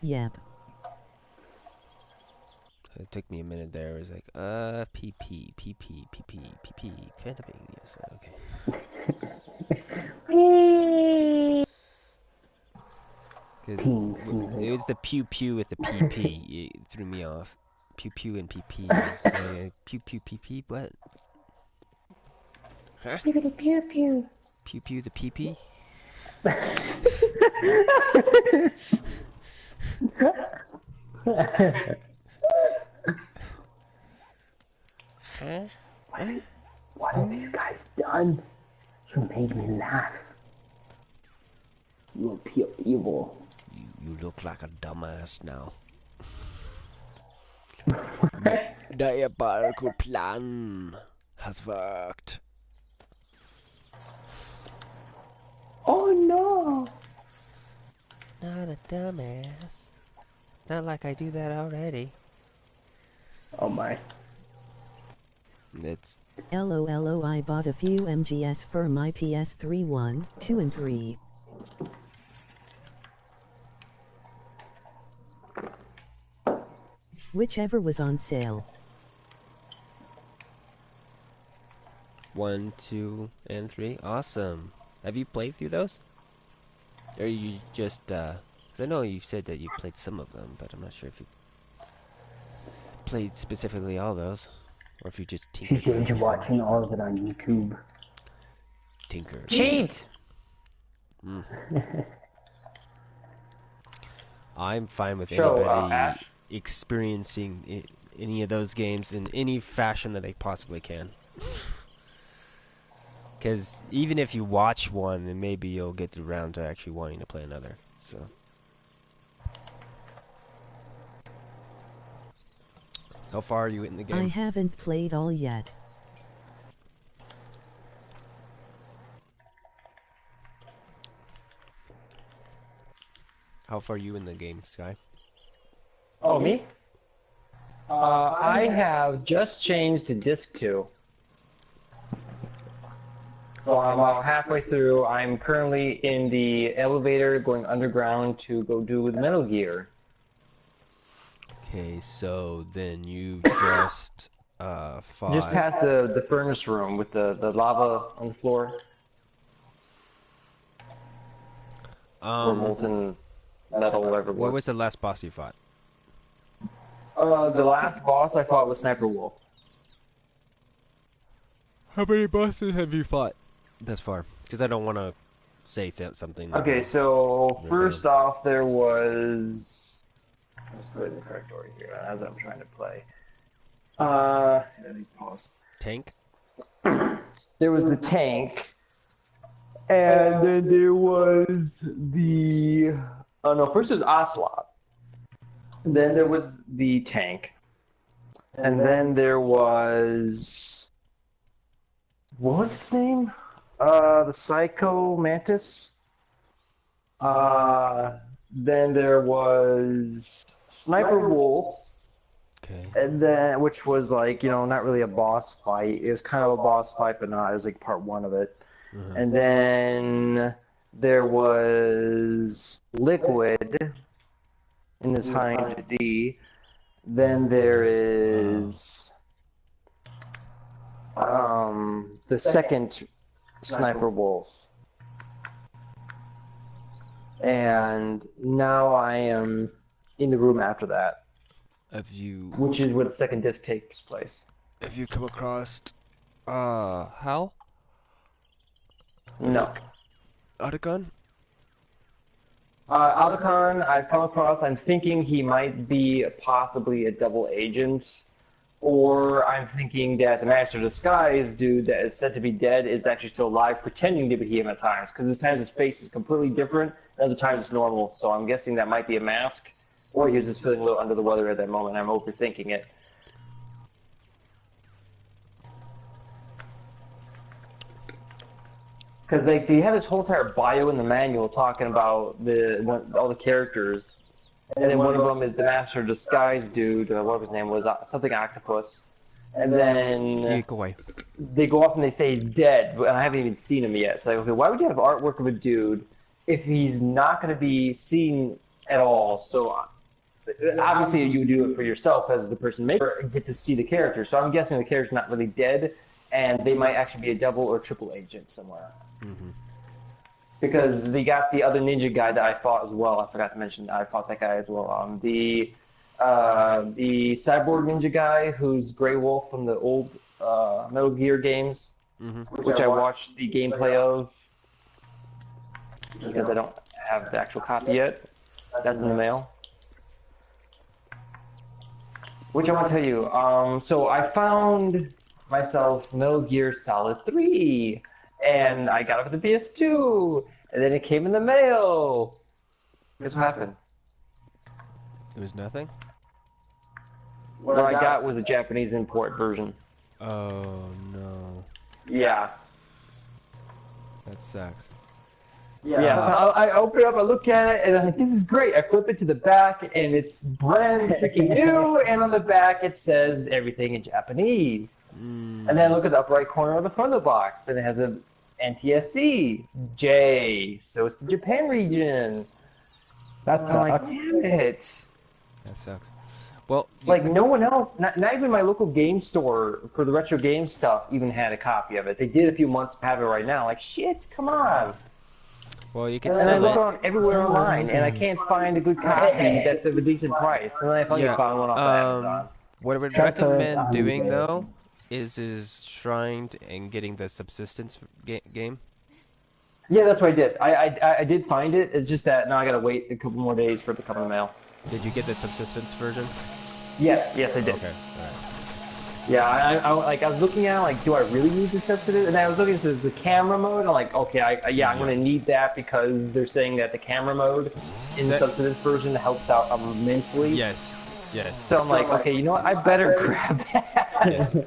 Yep. It took me a minute there. It was like, PP, PP, PP, PP, Phantom Pain. Yes, okay. Because it was the pew pew with the PP. It threw me off. Pew pew and PP. So, pew pew PP. What? Huh? Pew pew pew. Pew pew the PP. Huh? What have you guys done? You made me laugh. You are pure evil. You look like a dumbass now. Diabolical plan has worked. Oh no! Not a dumbass. Not like I do that already. Oh my. It's LOLO I bought a few MGS for my PS3 1, 2 and 3. Whichever was on sale. 1, 2, and 3. Awesome. Have you played through those? Or you just, 'cause I know you said that you played some of them, but I'm not sure if you played specifically all those. Or if you just She tinkered said with you're them. watching all of it on YouTube. Tinker. Cheat! Mm. I'm fine with So, anybody Ash? experiencing any of those games in any fashion that they possibly can. Because even if you watch one, then maybe you'll get around to actually wanting to play another. So, how far are you in the I game? haven't played all yet. How far are you in the game, Sky? Oh, me? I have just changed to disc 2. So I'm about halfway through. I'm currently in the elevator going underground to go do the Metal Gear. Okay, so then you just fought. Just past the furnace room with the lava on the floor. Or molten metal, whatever it What was. was the last boss you fought? The last boss I fought was Sniper Wolf. How many bosses have you fought thus far? Because I don't want to say something. that Okay, will- so We're first done. off, there was. Let's put it in the correct order here as I'm trying to play. Let me pause. Tank? There was the tank, and then there was the. Oh no, first there was Ocelot. Then there was the tank, and then there was. What was his name? The Psycho Mantis. Then there was Sniper Wolf, Okay. and then which was like not really a boss fight. It was kind of a boss fight, but not. It was like part one of it. Uh-huh. And then there was Liquid in his hind D. Then there is the second Sniper Wolf. And now I am in the room after that, Have you which is where the second disc takes place. come across Hal? No. Otacon? Otacon, I've come across. I'm thinking he might be possibly a double agent, or I'm thinking that the Master of Disguise dude that is said to be dead is actually still alive, pretending to be him at times. Because at times his face is completely different, and other times it's normal. So I'm guessing that might be a mask, or he was just feeling a little under the weather at that moment. I'm overthinking it. Because like they have this whole entire bio in the manual talking about all the characters, and then one of them is the Master of Disguise dude, whatever his name was, something Octopus. And Yeah, then go away. they go off and they say he's dead, but I haven't even seen him yet. So like, okay, why would you have artwork of a dude if he's not going to be seen at all? So obviously you would do it for yourself as the person maker and get to see the character. So I'm guessing the character's not really dead, and they might actually be a double or triple agent somewhere. Mm-hmm. Because they got the other ninja guy that I fought as well. I forgot to mention I fought that guy as well. The cyborg ninja guy who's Grey Wolf from the old Metal Gear games, which I watched the gameplay of because I don't have the actual copy yet. That's in the mail. Which I want to tell you. So I found myself Metal Gear Solid 3, and I got it for the PS2, and then it came in the mail. Guess what happened? It was nothing? What I got was a Japanese import version. Oh, no. Yeah. That sucks. Yeah, I open it up, I look at it, and I'm like, this is great. I flip it to the back, and it's brand freaking new, and on the back it says everything in Japanese. And then I look at the upper right corner of the front of the box, and it has a NTSC, J, so it's the Japan region. That's I'm like, damn it. That sucks. Well, Like, no one else, not even my local game store for the retro game stuff even had a copy of it. They did a few months have it right now. Like, shit, come on. well, you can And I sell look it. on everywhere online, and I can't find a good copy that's of a decent price. And then I finally found one off of Amazon. What I would Transfer it recommend on doing eBay. though is shrined and getting the subsistence game. Yeah, that's what I did. I did find it. It's just that now I gotta wait a couple more days for it to come in the mail. Did you get the subsistence version? Yes, I did. Okay, alright. Yeah, I was looking at it, like, do I really need the sensitive? And I was looking at the camera mode. I'm like, okay, I'm gonna need that because they're saying that the camera mode in the subsistence version helps out immensely. Yes. So I'm like, okay, you know what? I better grab that. Yes.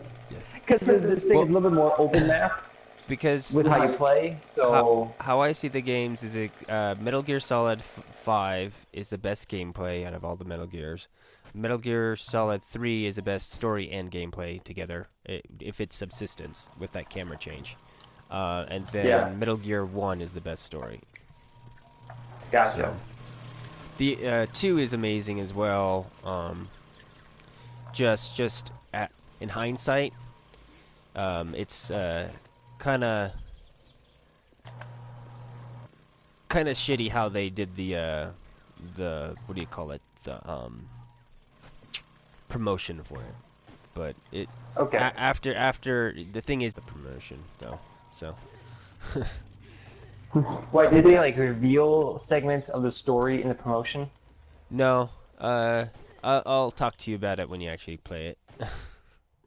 Because this thing is a little bit more open map Because with how you play. So how I see the games is Metal Gear Solid 5 is the best gameplay out of all the Metal Gears. Metal Gear Solid 3 is the best story and gameplay together, if it's subsistence with that camera change. And then Metal Gear 1 is the best story. Gotcha. So, the 2 is amazing as well. Just in hindsight, it's kind of shitty how they did the what do you call it, the promotion for it. But it after the thing is the promotion though. So Wait, did they like reveal segments of the story in the promotion? no, I'll talk to you about it when you actually play it.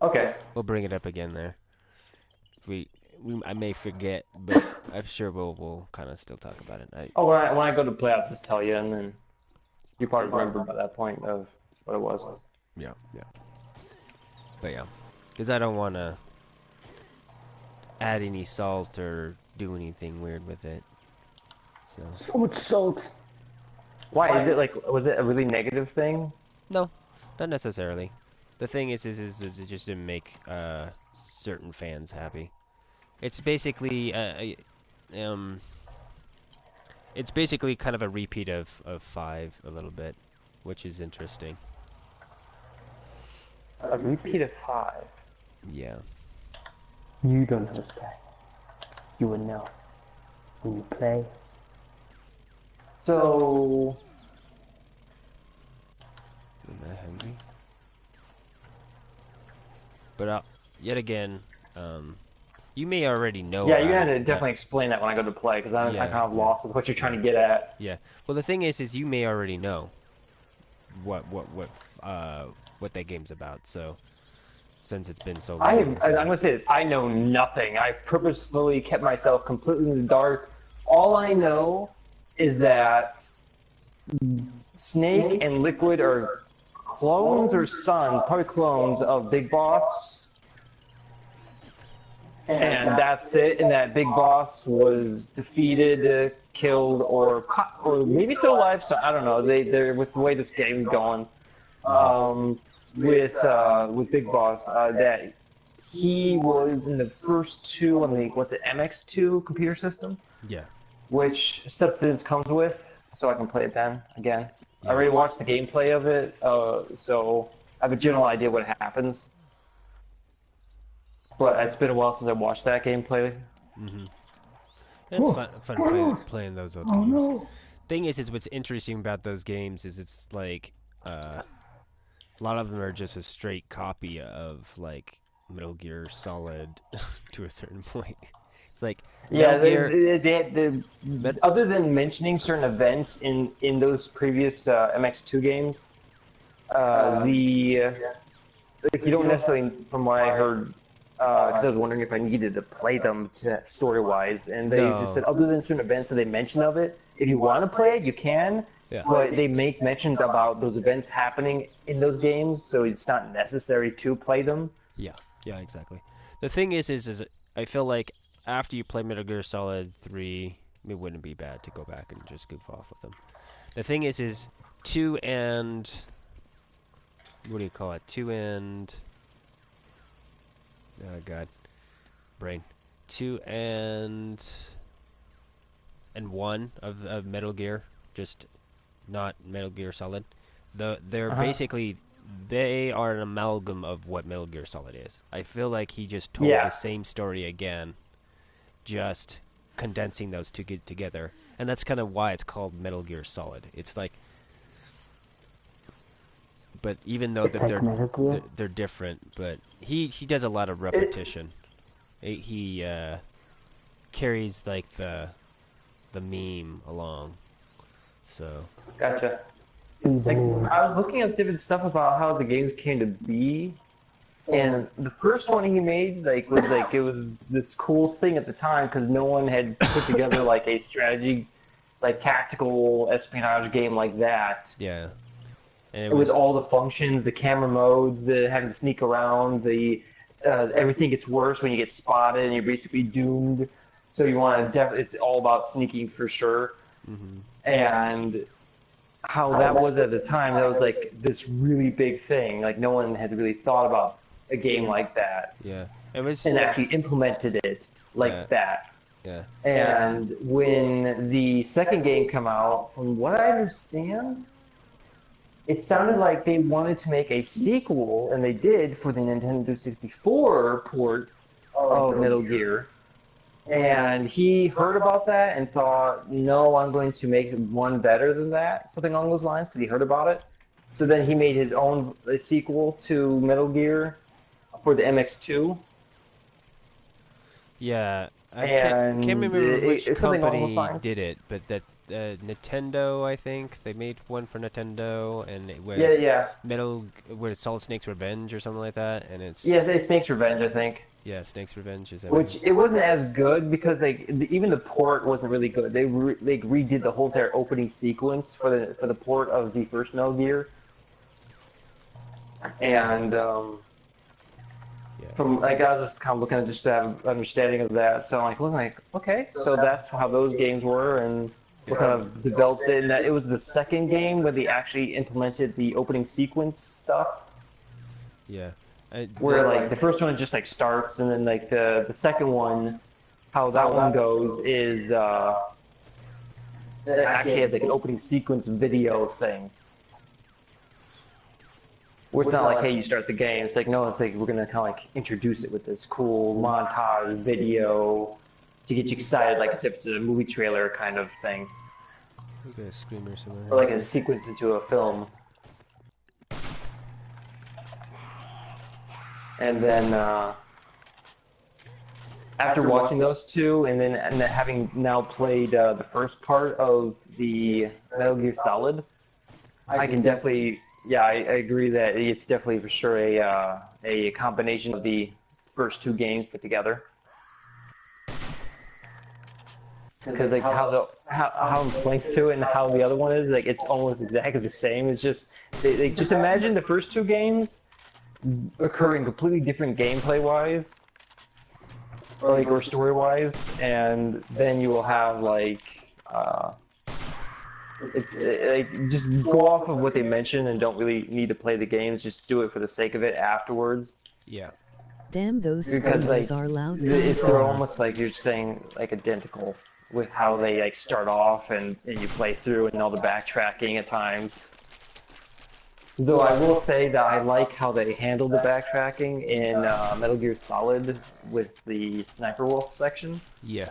Okay. We'll bring it up again there. I may forget, but I'm sure we'll kind of still talk about it. When I go to play, I'll just tell you, and then you probably remember by that point of what it was. Yeah. But yeah, because I don't want to add any salt or do anything weird with it. So much salt. Why? Is it like, was it a really negative thing? no, not necessarily. The thing is it just didn't make certain fans happy. It's basically it's basically kind of a repeat of 5 a little bit, which is interesting. A repeat of 5. Yeah. You don't understand. You will know when you play. So, Am I hungry? But yet again, You may already know Yeah, you're about gonna it, but definitely explain that when I go to play, because I'm kind yeah, of yeah, lost with what you're trying to get at. yeah. Well, the thing is you may already know what what that game's about. So since it's been so long, I'm so gonna say this, I know nothing. I purposefully kept myself completely in the dark. All I know is that Snake and Liquid are clones or sons, probably clones of Big Boss, and that's it. And that Big Boss was defeated, killed, or maybe still alive. So I don't know. They're with the way this game's going. mhm. With Big Boss, that he was in the first two on the what's it MX2 computer system, Yeah, which Substance comes with, so I can play it then again. I yeah. already watched the gameplay of it, so I have a general idea what happens. But it's been a while since I watched that gameplay. Mhm. It's fun playing those old games. Thing is what's interesting about those games is it's like a lot of them are just a straight copy of like Metal Gear Solid to a certain point. It's like Metal Yeah, Gear. Met, other than mentioning certain events in those previous MX2 games, the like you don't necessarily, from what I heard, because I was wondering if I needed to play them to story-wise, and they just said no. other than certain events that they mention of it, if you want to play it, you can, Yeah. but they make mentions about those events happening in those games, so it's not necessary to play them. Yeah. Yeah. Exactly. The thing is I feel like after you play Metal Gear Solid 3, it wouldn't be bad to go back and just goof off with them. The thing is 2 and what do you call it? 2 and oh god, brain. 2 and 1 of Metal Gear, just not Metal Gear Solid. They're Uh-huh. basically they are an amalgam of what Metal Gear Solid is. I feel like he just told the Yeah, same story again, just condensing those two together, and that's kind of why it's called Metal Gear Solid. It's like, but even though it's that like Metal Gear. they're different, but he does a lot of It, repetition. He carries like the meme along. So Gotcha. Like I was looking at different stuff about how the games came to be, and the first one he made like it was this cool thing at the time because no one had put together like a strategy, like tactical espionage game like that. yeah, and it With was all the functions, the camera modes, the having to sneak around, the everything gets worse when you get spotted and you're basically doomed. So you want to it's all about sneaking for sure. hmm And how that was at the time, that was like this really big thing. Like no one had really thought about a game like that yeah, it was and actually implemented it yeah, like that. yeah, And when the second game came out, from what I understand, it sounded like they wanted to make a sequel, and they did for the Nintendo 64 port of Metal Gear. And he heard about that and thought, no, I'm going to make one better than that, something along those lines, because he heard about it. So then he made his own sequel to Metal Gear for the MX2, yeah. I can't and remember which it's something along those company lines. did it, but that Nintendo, I think they made one for Nintendo, and it Yeah, was yeah. Solid Snake's Revenge or something like that, and Yeah, it's they Snake's Revenge, I think. yeah, Snake's Revenge is that what it Which is? it wasn't as good because like even the port wasn't really good. They redid the whole entire opening sequence for the port of the first Metal Gear, and Yeah, from like I was just kind of looking at just to have an understanding of that. So I'm like looking like okay, so that's how those games were and what kind of developed it. And that it was the second game where they actually implemented the opening sequence stuff. yeah. Where like the first one just like starts and then like the second one, how that one goes is it actually has like an opening sequence video thing. Where it's not like hey you start the game. It's like no, it's like we're gonna kind of like introduce it with this cool montage video to get you excited, like as if it's a movie trailer kind of thing, we got a screamer somewhere. or like a sequence into a film. And then after watching those two, and then having now played the first part of the Metal Gear Solid, I can definitely, yeah, I agree that it's definitely for sure a combination of the first two games put together. Because like how I'm flanked to it and how the other one is, like it's almost exactly the same. It's just they just imagine the first two games occurring completely different gameplay wise, or story wise, and then you will have like it's like just go off of what they mention and don't really need to play the games. Just do it for the sake of it afterwards. Yeah. Damn, those Because like spoilers are loud. they're almost like you're saying like identical with how they like start off and you play through and all the backtracking at times. Though I will say that I like how they handle the backtracking in Metal Gear Solid with the Sniper Wolf section. Yeah.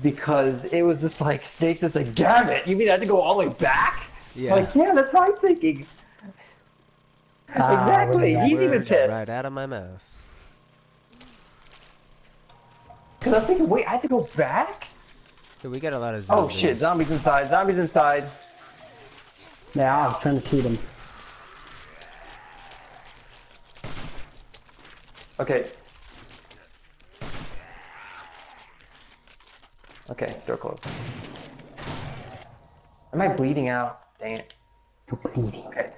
Because it was just like, Snake's just like, damn it, you mean I had to go all the way back? Yeah. Like, yeah, that's what I'm thinking. Exactly, he's even Words pissed. right out of my mouth. Because I'm thinking, wait, I had to go back? So we got a lot of Oh zombies. shit, zombies inside, zombies inside. Yeah, I was trying to shoot him. Okay. Okay, door closed. Am I bleeding out? Dang it. You're bleeding. Okay.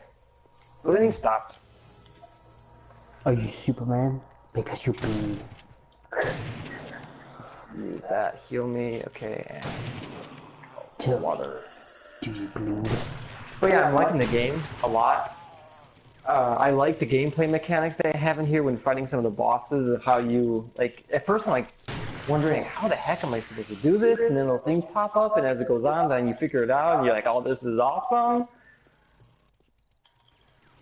Bleeding stopped. Are you Superman? Because you bleed. Use that. Heal me. Okay. And Chill. water. Do you bleed? But yeah, I'm liking the game a lot. I like the gameplay mechanic they have in here when fighting some of the bosses, of how you, like, at first I'm like wondering, how the heck am I supposed to do this? And then little things pop up, and as it goes on, then you figure it out, and you're like, oh, this is awesome.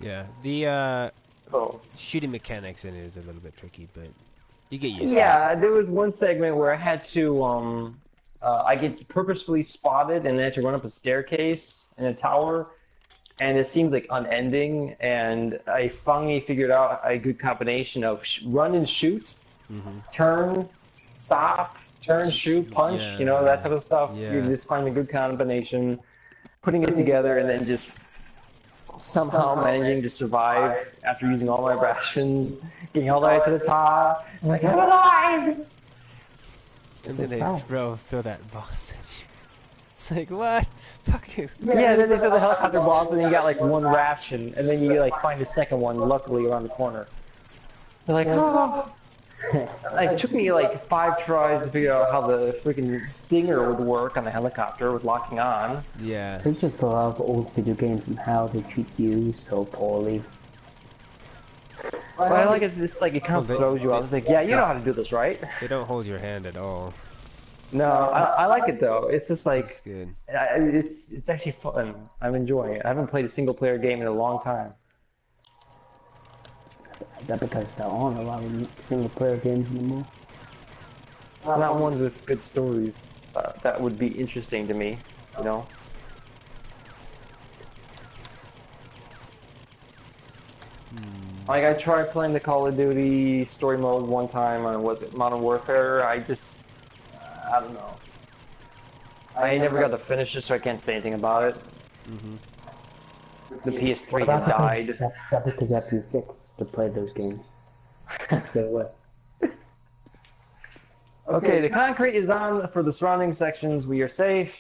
Yeah. The Oh. shooting mechanics in it is a little bit tricky, but you get used to it. Yeah, there was one segment where I had to, I get purposefully spotted, and then I had to run up a staircase in a tower, and it seemed like unending, and I finally figured out a good combination of run and shoot, turn, stop, turn, shoot, punch, Yeah. you know, that type of stuff. Yeah. You just find a good combination, putting it together, and then just somehow managing to survive after using all my rations, getting all the way to the top. I'm like, I'm alive! And then they throw that boss at you. It's like, what? Fuck you. Yeah, then they throw the helicopter boss, and then you got like one ration, and then you like find a second one, luckily around the corner. They're like, oh. Like, it took me like 5 tries to figure out how the freaking stinger would work on the helicopter with locking on. Yeah. They just love old video games and how they treat you so poorly. But I like it, it's like it kind of Well, throws you off. It's like, yeah, you know how to do this, right? They don't hold your hand at all. No, I like it though. It's just That's like, good. it's actually fun. I'm enjoying it. I haven't played a single player game in a long time. That's because there aren't a lot of single player games anymore. Not ones with good stories. That would be interesting to me, you know? Like, I tried playing the Call of Duty story mode one time on Modern Warfare. I don't know. I never got to finish it, so I can't say anything about it. The PS3 had died. That's because you have P6 to play those games. So what? Okay, the concrete is on for the surrounding sections. We are safe.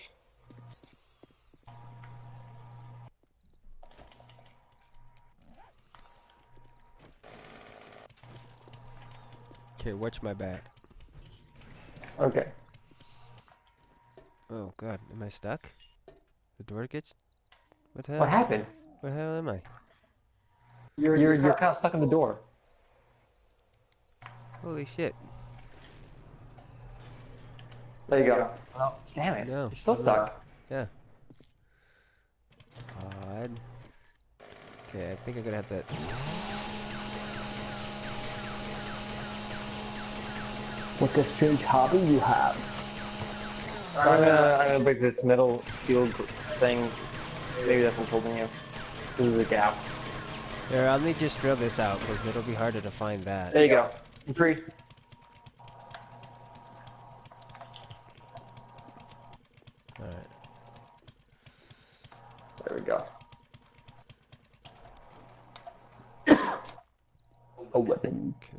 Okay, watch my back. Okay. Oh god, am I stuck? The door gets... What the hell? What happened? What the hell am I? You're kind of stuck in the door. Holy shit. There you go. Oh, damn it. No. You're still stuck. Yeah. Odd. Okay, I think I'm gonna have to... What a strange hobby you have. I'm gonna break this metal steel thing. Maybe that's what's holding you. This is a gap. Here, let me just drill this out, because it'll be harder to find that. There you go. I'm free. There we go. A weapon. Okay.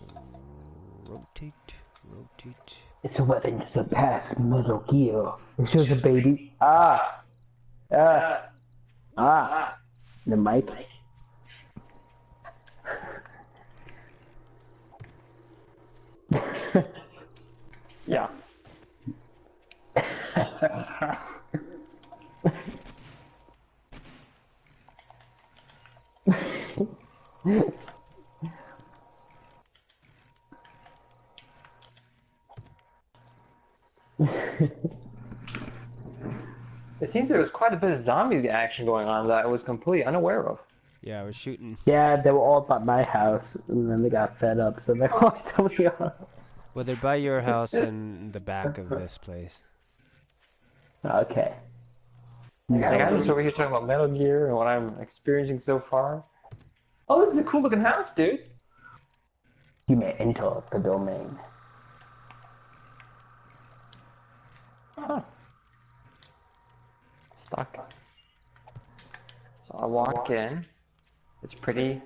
Rotate, rotate. It's a weapon to surpass Metal Gear. It's just a baby. Ah! Ah! Ah! The mic. Yeah. It seems there was quite a bit of zombie action going on that I was completely unaware of. Yeah, I was shooting. Yeah, they were all by my house, and then they got fed up, so they lost somebody else. Well, they're by your house and the back of this place. Okay. Like, I'm just over here talking about Metal Gear and what I'm experiencing so far. Oh, this is a cool looking house, dude. You may enter the domain. Huh. Stuck. So I walk in. It's pretty.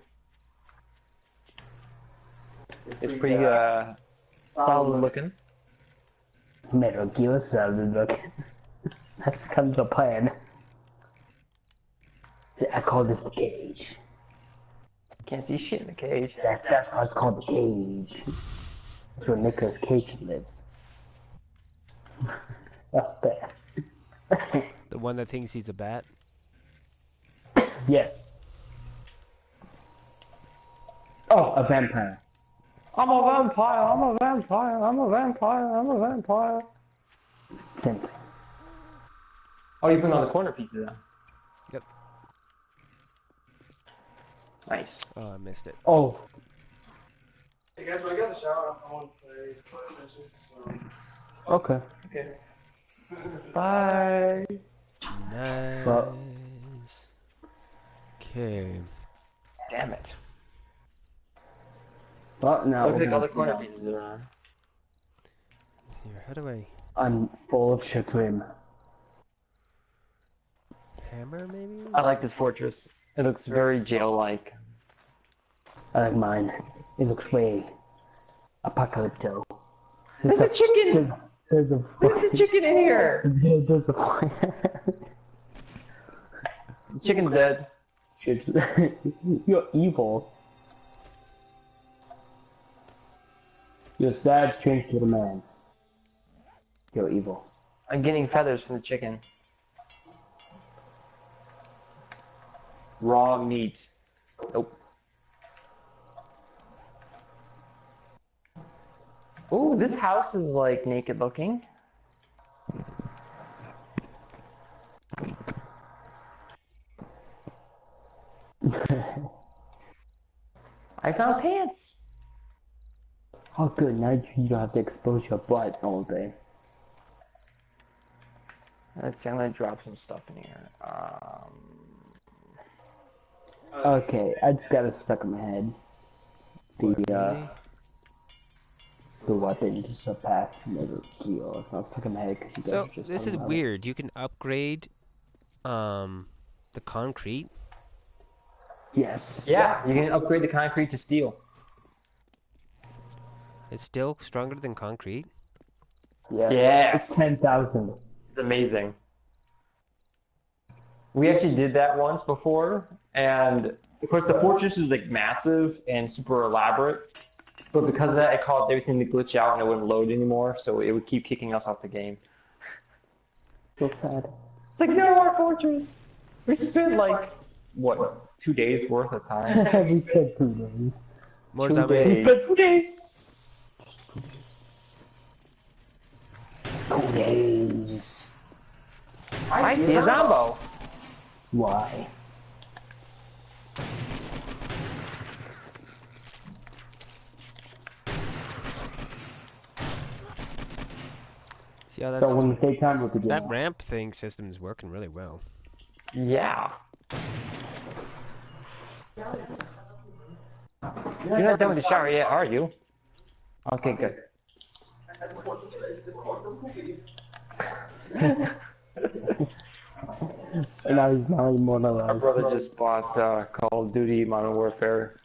It's pretty solid looking. Metal Gear Solid look. That's kind of the plan. I call this the cage. Can't see shit in the cage. That's why it's called the cage. That's where Nicolas Cage lives. Up there. The one that thinks he's a bat? Yes. Oh, a vampire. I'm a vampire, I'm a vampire, I'm a vampire, I'm a vampire. Same thing. Oh, you put on the corner pieces now. Yep. Nice. Oh, I missed it. Oh. Hey guys, when I get in the shower, I want to play PlayStation. So. Okay. Okay. Bye. Nice. Well- Okay. Damn it. Well, now Looks like all the corner pieces are on. Here, how do I I'm full of chagrin. hammer maybe? I like this fortress. It looks very jail-like. I like mine. It looks way apocalypto. There's a chicken! There's a There's a chicken in here! There's a Chicken's dead. Shit. You're evil. You're a sad, strange little man. You're evil. I'm getting feathers from the chicken. Raw meat. Nope. Ooh, this house is like naked looking. I found pants. Oh, good. Now you don't have to expose your butt all day. Let's see, I'm gonna drop some stuff in here. Okay, I just got it stuck in my head. The weapon to surpass Metal Gear. It's not stuck in my head because you guys So are just this talking is about weird. You can upgrade the concrete. it. Yes. Yeah, you can upgrade the concrete to steel. It's still stronger than concrete. Yes. Yes. It's 10,000. It's amazing. We actually did that once before, and of course the fortress is like massive and super elaborate, but because of that it caused everything to glitch out and it wouldn't load anymore, so it would keep kicking us off the game. So sad. It's like, no, our fortress! We spent like, what, 2 days worth of time? We spent 2 days. More 2 zombies. days. We spent 2 days! 2 days. I see a zombo! Why? See how that's So when you take time, look at that ramp thing system is working really well. Yeah. You're not done with the shower yet, are you? Okay, good. And now he's not My immortalized. brother just bought Call of Duty Modern Warfare,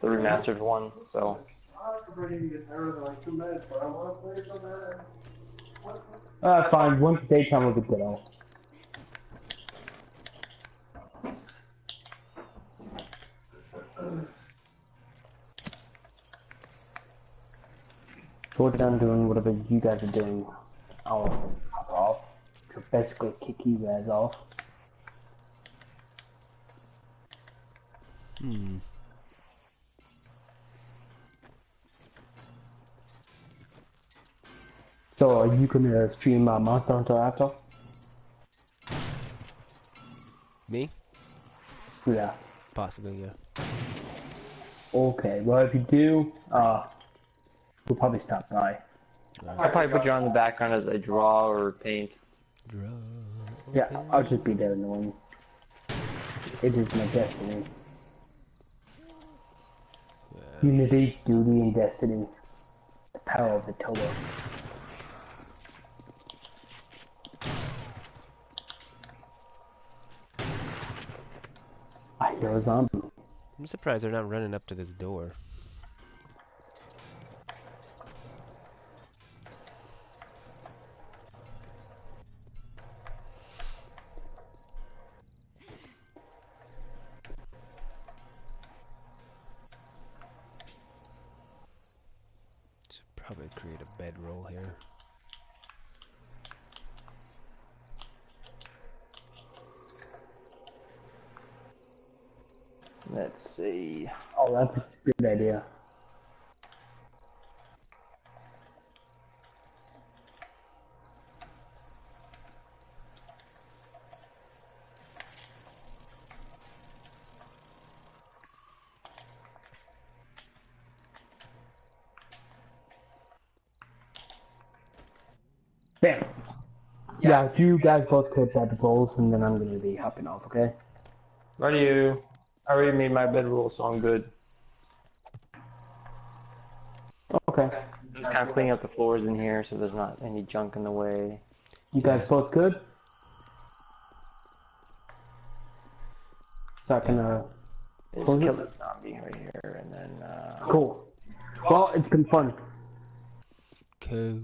the remastered one, so. I'm ready to get tired of like 2 minutes, but I want to play so bad. Fine. Once it's daytime, we'll be good. All. So what I'm doing, whatever you guys are doing, I'll hop off. To basically kick you guys off. Hmm. So are you gonna stream Monster Hunter after? Me? Yeah. Possibly, yeah. Okay. Well, if you do, we'll probably stop by. I'll probably put you on the background as I draw or paint. Draw. Yeah, I'll just be there annoying. It is my destiny. Unity, duty, and destiny. The power of the Toba. I hear a zombie. I'm surprised they're not running up to this door. Should probably create a bedroll here. Let's see. Oh, that's a good idea. Bam. Yeah, you guys both take bed rolls, and then I'm gonna be hopping off. Okay. Ready you? I already made my bedroll, so I'm good. Okay. Just kind of cleaning up the floors in here so there's not any junk in the way. You guys both good? So I can Just close kill it? that zombie right here, and then Cool. Well, it's been fun. Cool.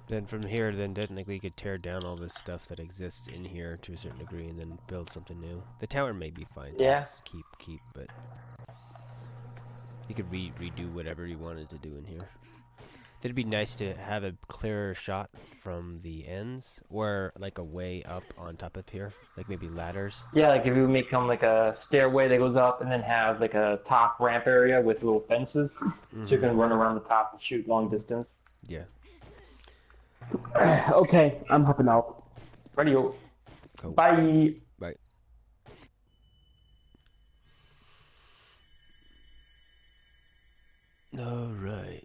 Then from here, then technically you could tear down all this stuff that exists in here to a certain degree and then build something new. The tower may be fine to Yeah. just keep, but you could redo whatever you wanted to do in here. It'd be nice to have a clearer shot from the ends, or like a way up on top of here, like maybe ladders. yeah, like if we make them like a stairway that goes up, and then have like a top ramp area with little fences, so you can run around the top and shoot long distance. Yeah. Okay, I'm hopping out. Ready you? Cool. Bye. Bye. All right.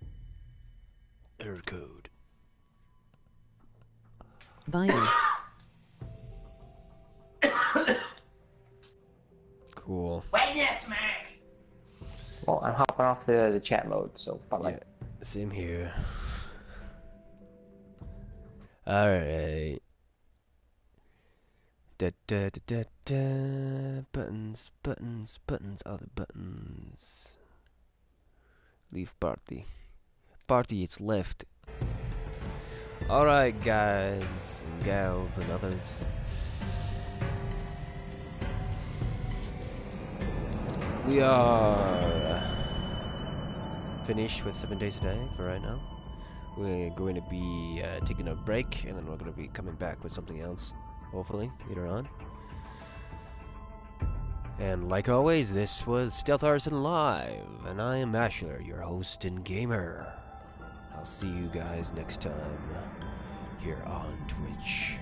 Error code. Bye. Cool. Well, I'm hopping off the chat mode, so bye bye. Yeah. Same here. All right. Da da da da da. Buttons, buttons, buttons. All the buttons. Leave party. Party is left. All right, guys and gals and others. We are finished with 7 days a day for right now. We're going to be taking a break, and then we're going to be coming back with something else, hopefully, later on. And like always, this was Stealth Artisan Live, and I am ASHLER, your host and gamer. I'll see you guys next time here on Twitch.